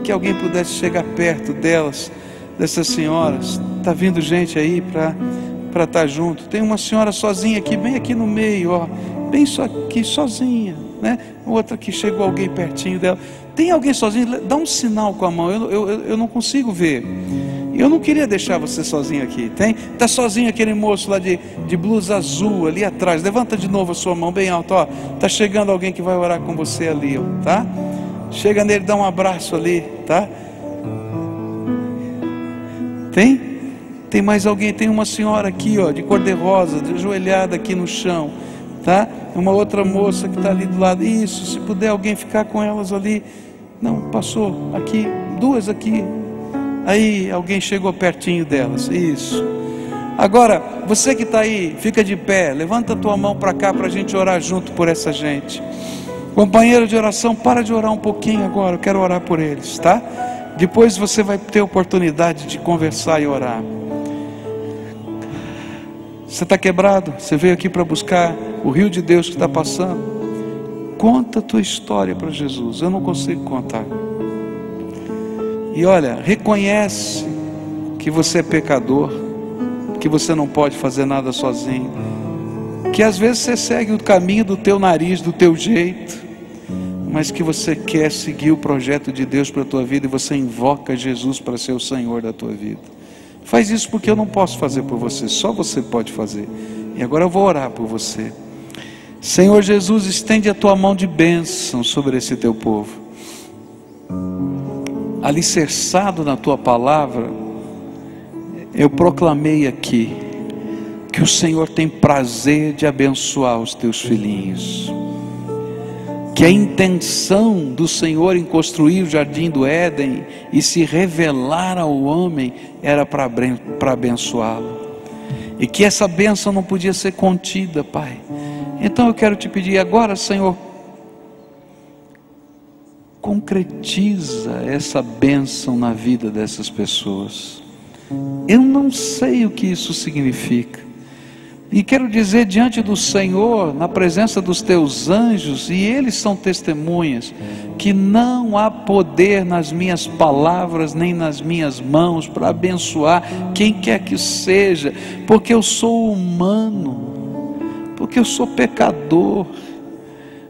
Que alguém pudesse chegar perto delas, dessas senhoras. Está vindo gente aí para estar junto. Tem uma senhora sozinha aqui, bem aqui no meio, ó, bem só aqui, sozinha, né? Outra que chegou alguém pertinho dela. Tem alguém sozinho? Dá um sinal com a mão. Eu não consigo ver. Eu não queria deixar você sozinho aqui. Está sozinho aquele moço lá de blusa azul ali atrás. Levanta de novo a sua mão bem alta, ó. Está chegando alguém que vai orar com você ali, ó, tá? Chega nele, dá um abraço ali, tá? Tem mais alguém? Tem uma senhora aqui, ó, de cor de rosa, ajoelhada aqui no chão, tá? Uma outra moça que está ali do lado. Isso, se puder alguém ficar com elas ali. Não, passou aqui, duas aqui. Aí alguém chegou pertinho delas. Isso. Agora, você que está aí, fica de pé, levanta a tua mão para cá para a gente orar junto por essa gente. Companheiro de oração, para de orar um pouquinho agora, eu quero orar por eles, tá? Depois você vai ter oportunidade de conversar e orar. Você está quebrado? Você veio aqui para buscar o rio de Deus que está passando? Conta a tua história para Jesus. Eu não consigo contar. E olha, reconhece que você é pecador, que você não pode fazer nada sozinho, que às vezes você segue o caminho do teu nariz, do teu jeito, mas que você quer seguir o projeto de Deus para a tua vida, e você invoca Jesus para ser o Senhor da tua vida. Faz isso, porque eu não posso fazer por você, só você pode fazer. E agora eu vou orar por você. Senhor Jesus, estende a tua mão de bênção sobre esse teu povo, alicerçado na tua palavra. Eu proclamei aqui que o Senhor tem prazer de abençoar os teus filhinhos, que a intenção do Senhor em construir o jardim do Éden e se revelar ao homem era para abençoá-lo, e que essa bênção não podia ser contida, Pai. Então eu quero te pedir agora, Senhor, concretiza essa bênção na vida dessas pessoas. Eu não sei o que isso significa, e quero dizer diante do Senhor, na presença dos teus anjos, e eles são testemunhas, que não há poder nas minhas palavras, nem nas minhas mãos, para abençoar quem quer que seja, porque eu sou humano, porque eu sou pecador,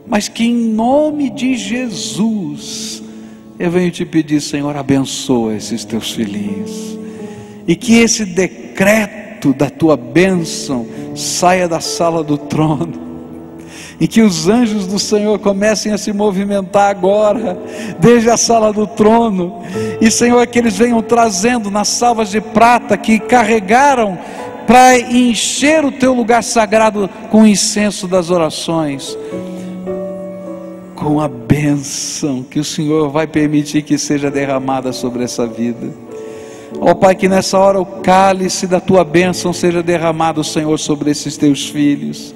mas que em nome de Jesus, eu venho te pedir, Senhor, abençoa esses teus filhinhos, e que esse decreto da tua bênção saia da sala do trono, e que os anjos do Senhor comecem a se movimentar agora, desde a sala do trono, e Senhor, que eles venham trazendo nas salvas de prata que carregaram para encher o teu lugar sagrado com o incenso das orações, com a bênção que o Senhor vai permitir que seja derramada sobre essa vida. Ó Pai, que nessa hora o cálice da tua bênção seja derramado, Senhor, sobre esses teus filhos,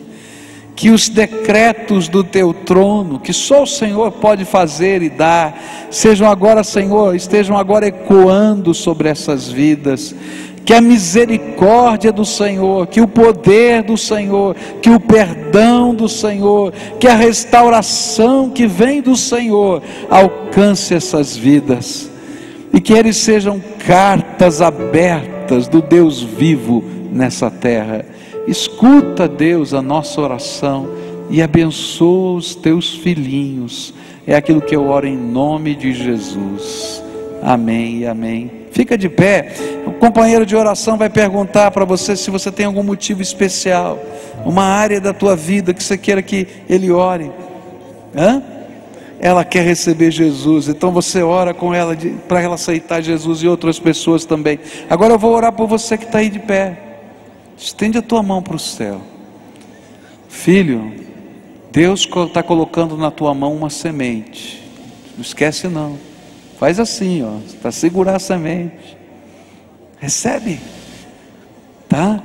que os decretos do teu trono, que só o Senhor pode fazer e dar, sejam agora, Senhor, estejam agora ecoando sobre essas vidas. Que a misericórdia do Senhor, que o poder do Senhor, que o perdão do Senhor, que a restauração que vem do Senhor alcance essas vidas, e que eles sejam cartas abertas do Deus vivo nessa terra. Escuta, Deus, a nossa oração e abençoa os teus filhinhos. É aquilo que eu oro em nome de Jesus. Amém e amém. Fica de pé. O companheiro de oração vai perguntar para você se você tem algum motivo especial, uma área da tua vida que você queira que ele ore. Ela quer receber Jesus, então você ora com ela para ela aceitar Jesus, e outras pessoas também. Agora eu vou orar por você que está aí de pé. Estende a tua mão para o céu. Filho, Deus está colocando na tua mão uma semente. Não esquece não. Faz assim, ó, para segurar a semente. Recebe, tá?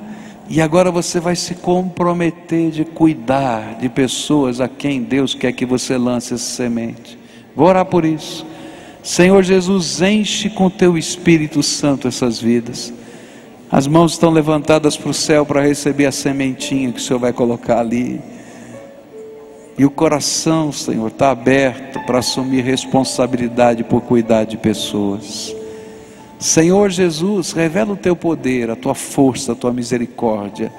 E agora você vai se comprometer de cuidar de pessoas a quem Deus quer que você lance essa semente. Vou orar por isso. Senhor Jesus, enche com teu Espírito Santo essas vidas. As mãos estão levantadas para o céu para receber a sementinha que o Senhor vai colocar ali. E o coração, Senhor, está aberto para assumir responsabilidade por cuidar de pessoas. Senhor Jesus, revela o teu poder, a tua força, a tua misericórdia.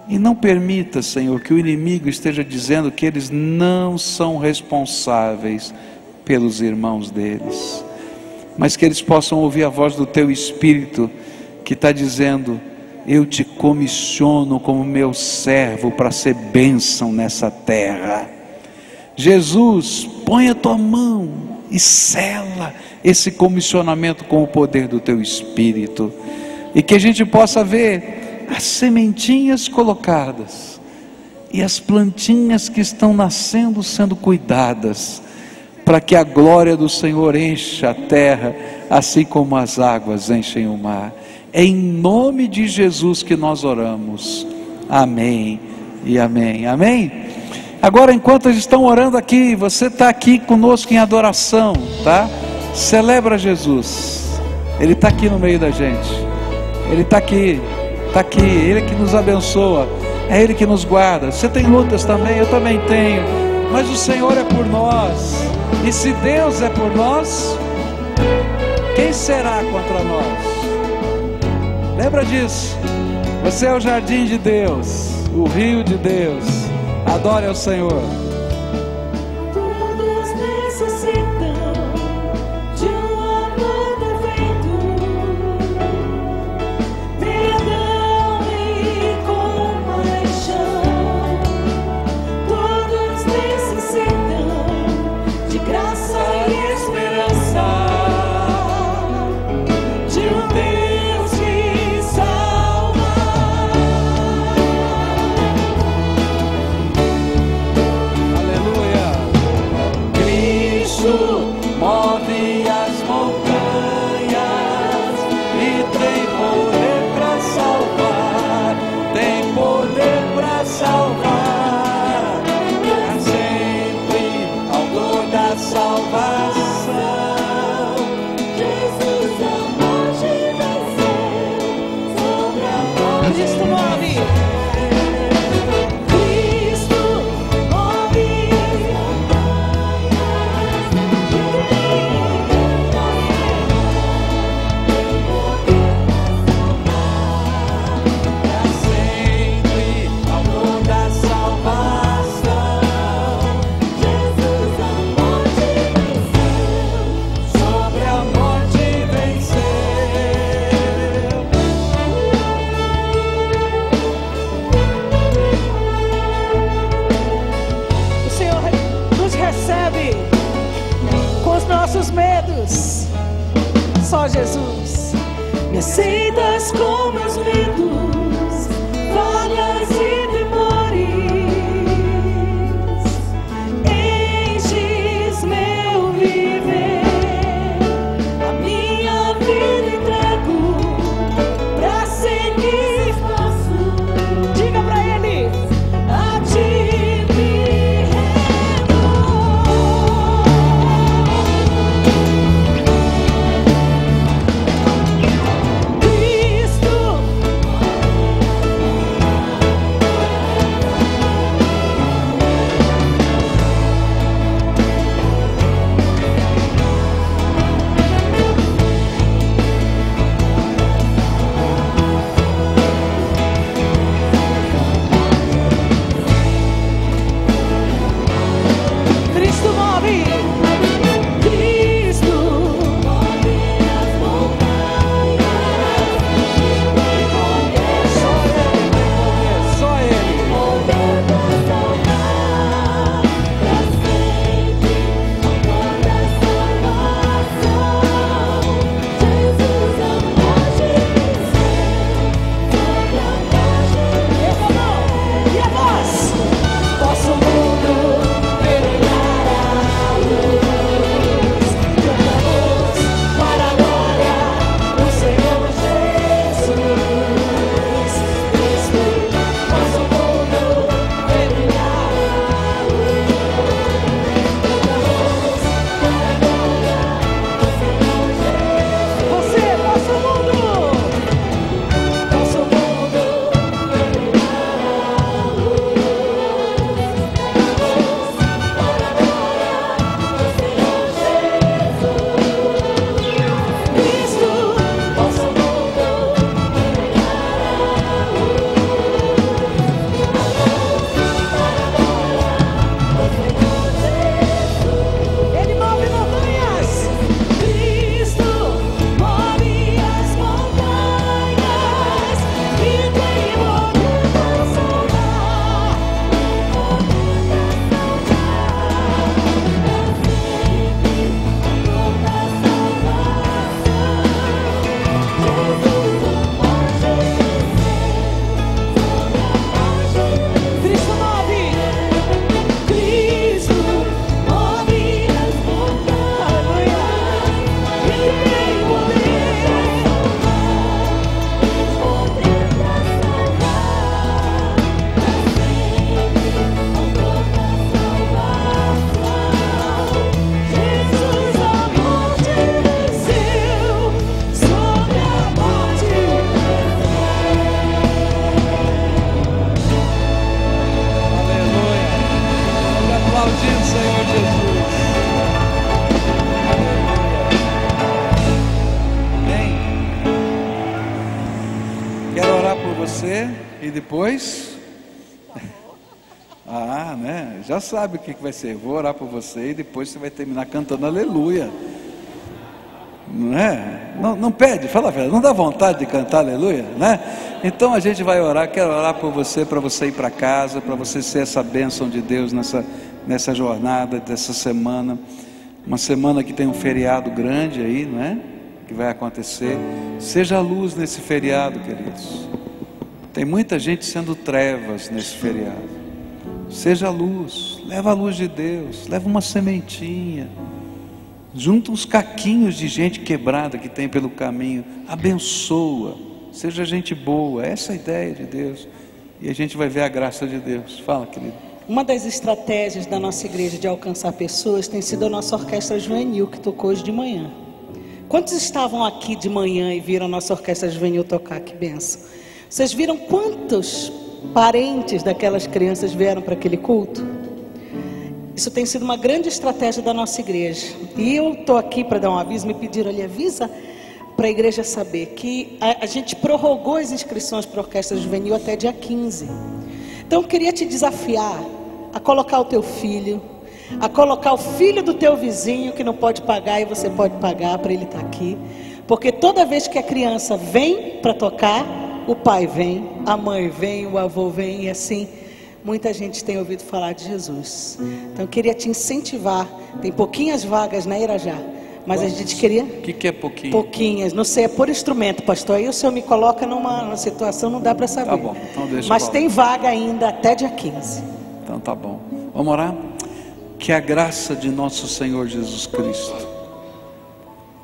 E não permita, Senhor, que o inimigo esteja dizendo que eles não são responsáveis pelos irmãos deles. Mas que eles possam ouvir a voz do teu Espírito, que está dizendo: eu te comissiono como meu servo para ser bênção nessa terra. Jesus, põe a tua mão e sela esse comissionamento com o poder do teu Espírito, e que a gente possa ver as sementinhas colocadas e as plantinhas que estão nascendo sendo cuidadas, para que a glória do Senhor encha a terra, assim como as águas enchem o mar. É em nome de Jesus que nós oramos. Amém e amém. Amém? Agora, enquanto eles estão orando aqui, você está aqui conosco em adoração, tá? Celebra Jesus. Ele está aqui no meio da gente. Ele está aqui. Está aqui. Ele que nos abençoa. É Ele que nos guarda. Você tem lutas também? Eu também tenho. Mas o Senhor é por nós. E se Deus é por nós, quem será contra nós? Lembra disso. Você é o jardim de Deus, o rio de Deus. Adore ao Senhor. Todos necessitam de um amor perfeito, perdão e compaixão. Todos necessitam de graça e esperança, de um Deus que salva. Aleluia. Cristo move as montanhas e tem poder para salvar. Tem poder para salvar. É sempre autor da salvação. Jesus amor te venceu sobre a morte. Cristo move. Cristo move as montanhas e tem É sempre autor da salvação. Jesus amor te venceu Sobre a morte venceu. O Senhor nos recebe com os nossos medos. Só Jesus. Me aceitas com meus medos, falhas e temores. Enches meu viver, a minha vida entrego pra seguir. Diga pra Ele. A ti depois? Ah, né? Já sabe o que vai ser. Vou orar por você e depois você vai terminar cantando aleluia. Não é? Não pede, fala a verdade, não dá vontade de cantar aleluia, né? Então a gente vai orar, quero orar por você, para você ir para casa, para você ser essa bênção de Deus nessa jornada dessa semana. Uma semana que tem um feriado grande aí, não é? Que vai acontecer. Seja a luz nesse feriado, queridos. Tem muita gente sendo trevas nesse feriado. Seja a luz, leva a luz de Deus, leva uma sementinha, junta uns caquinhos de gente quebrada que tem pelo caminho, abençoa, seja gente boa, essa é a ideia de Deus, e a gente vai ver a graça de Deus. Fala, querido. Uma das estratégias da nossa igreja de alcançar pessoas tem sido a nossa orquestra juvenil, que tocou hoje de manhã. Quantos estavam aqui de manhã e viram a nossa orquestra juvenil tocar? Que benção! Vocês viram quantos parentes daquelas crianças vieram para aquele culto? Isso tem sido uma grande estratégia da nossa igreja. E eu estou aqui para dar um aviso, me pediram ali, avisa para a igreja saber que a gente prorrogou as inscrições para a orquestra juvenil até dia 15. Então eu queria te desafiar a colocar o teu filho, a colocar o filho do teu vizinho que não pode pagar e você pode pagar para ele estar aqui. Porque toda vez que a criança vem para tocar, o pai vem, a mãe vem, o avô vem, e assim muita gente tem ouvido falar de Jesus. Então eu queria te incentivar. Tem pouquinhas vagas na Irajá, mas a gente queria... O que é pouquinho? Pouquinhas, não sei, é por instrumento, pastor. Aí o senhor me coloca numa situação, não dá para saber. Tá bom, então deixa. Mas tem vaga ainda até dia 15. Então tá bom, vamos orar? Que a graça de nosso Senhor Jesus Cristo,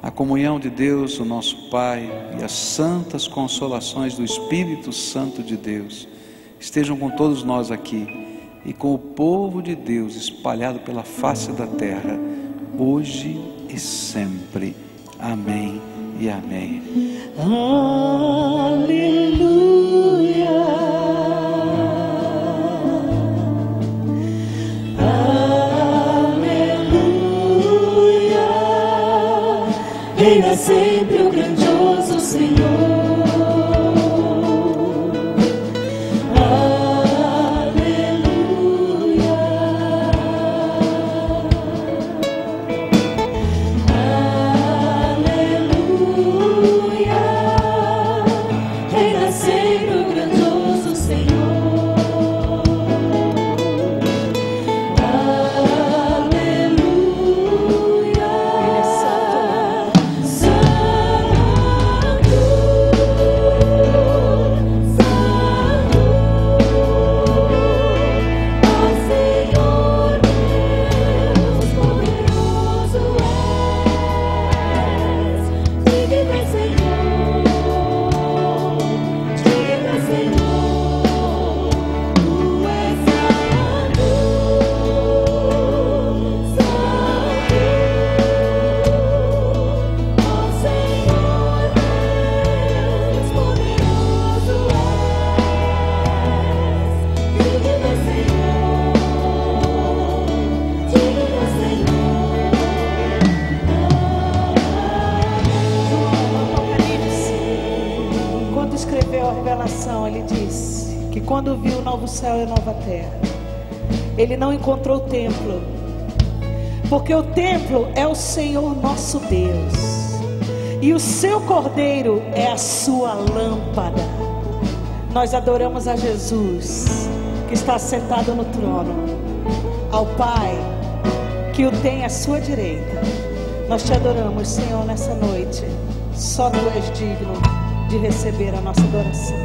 a comunhão de Deus, o nosso Pai, e as santas consolações do Espírito Santo de Deus estejam com todos nós aqui e com o povo de Deus espalhado pela face da terra, hoje e sempre. Amém e amém. Aleluia. Reina sempre o grandioso Senhor. Aleluia. Aleluia. Reina sempre o grandioso Senhor. Ele disse que quando viu o novo céu e a nova terra, ele não encontrou o templo, porque o templo é o Senhor nosso Deus, e o seu cordeiro é a sua lâmpada. Nós adoramos a Jesus, que está sentado no trono, ao Pai, que o tem à sua direita. Nós te adoramos, Senhor, nessa noite. Só tu és digno de receber a nossa adoração.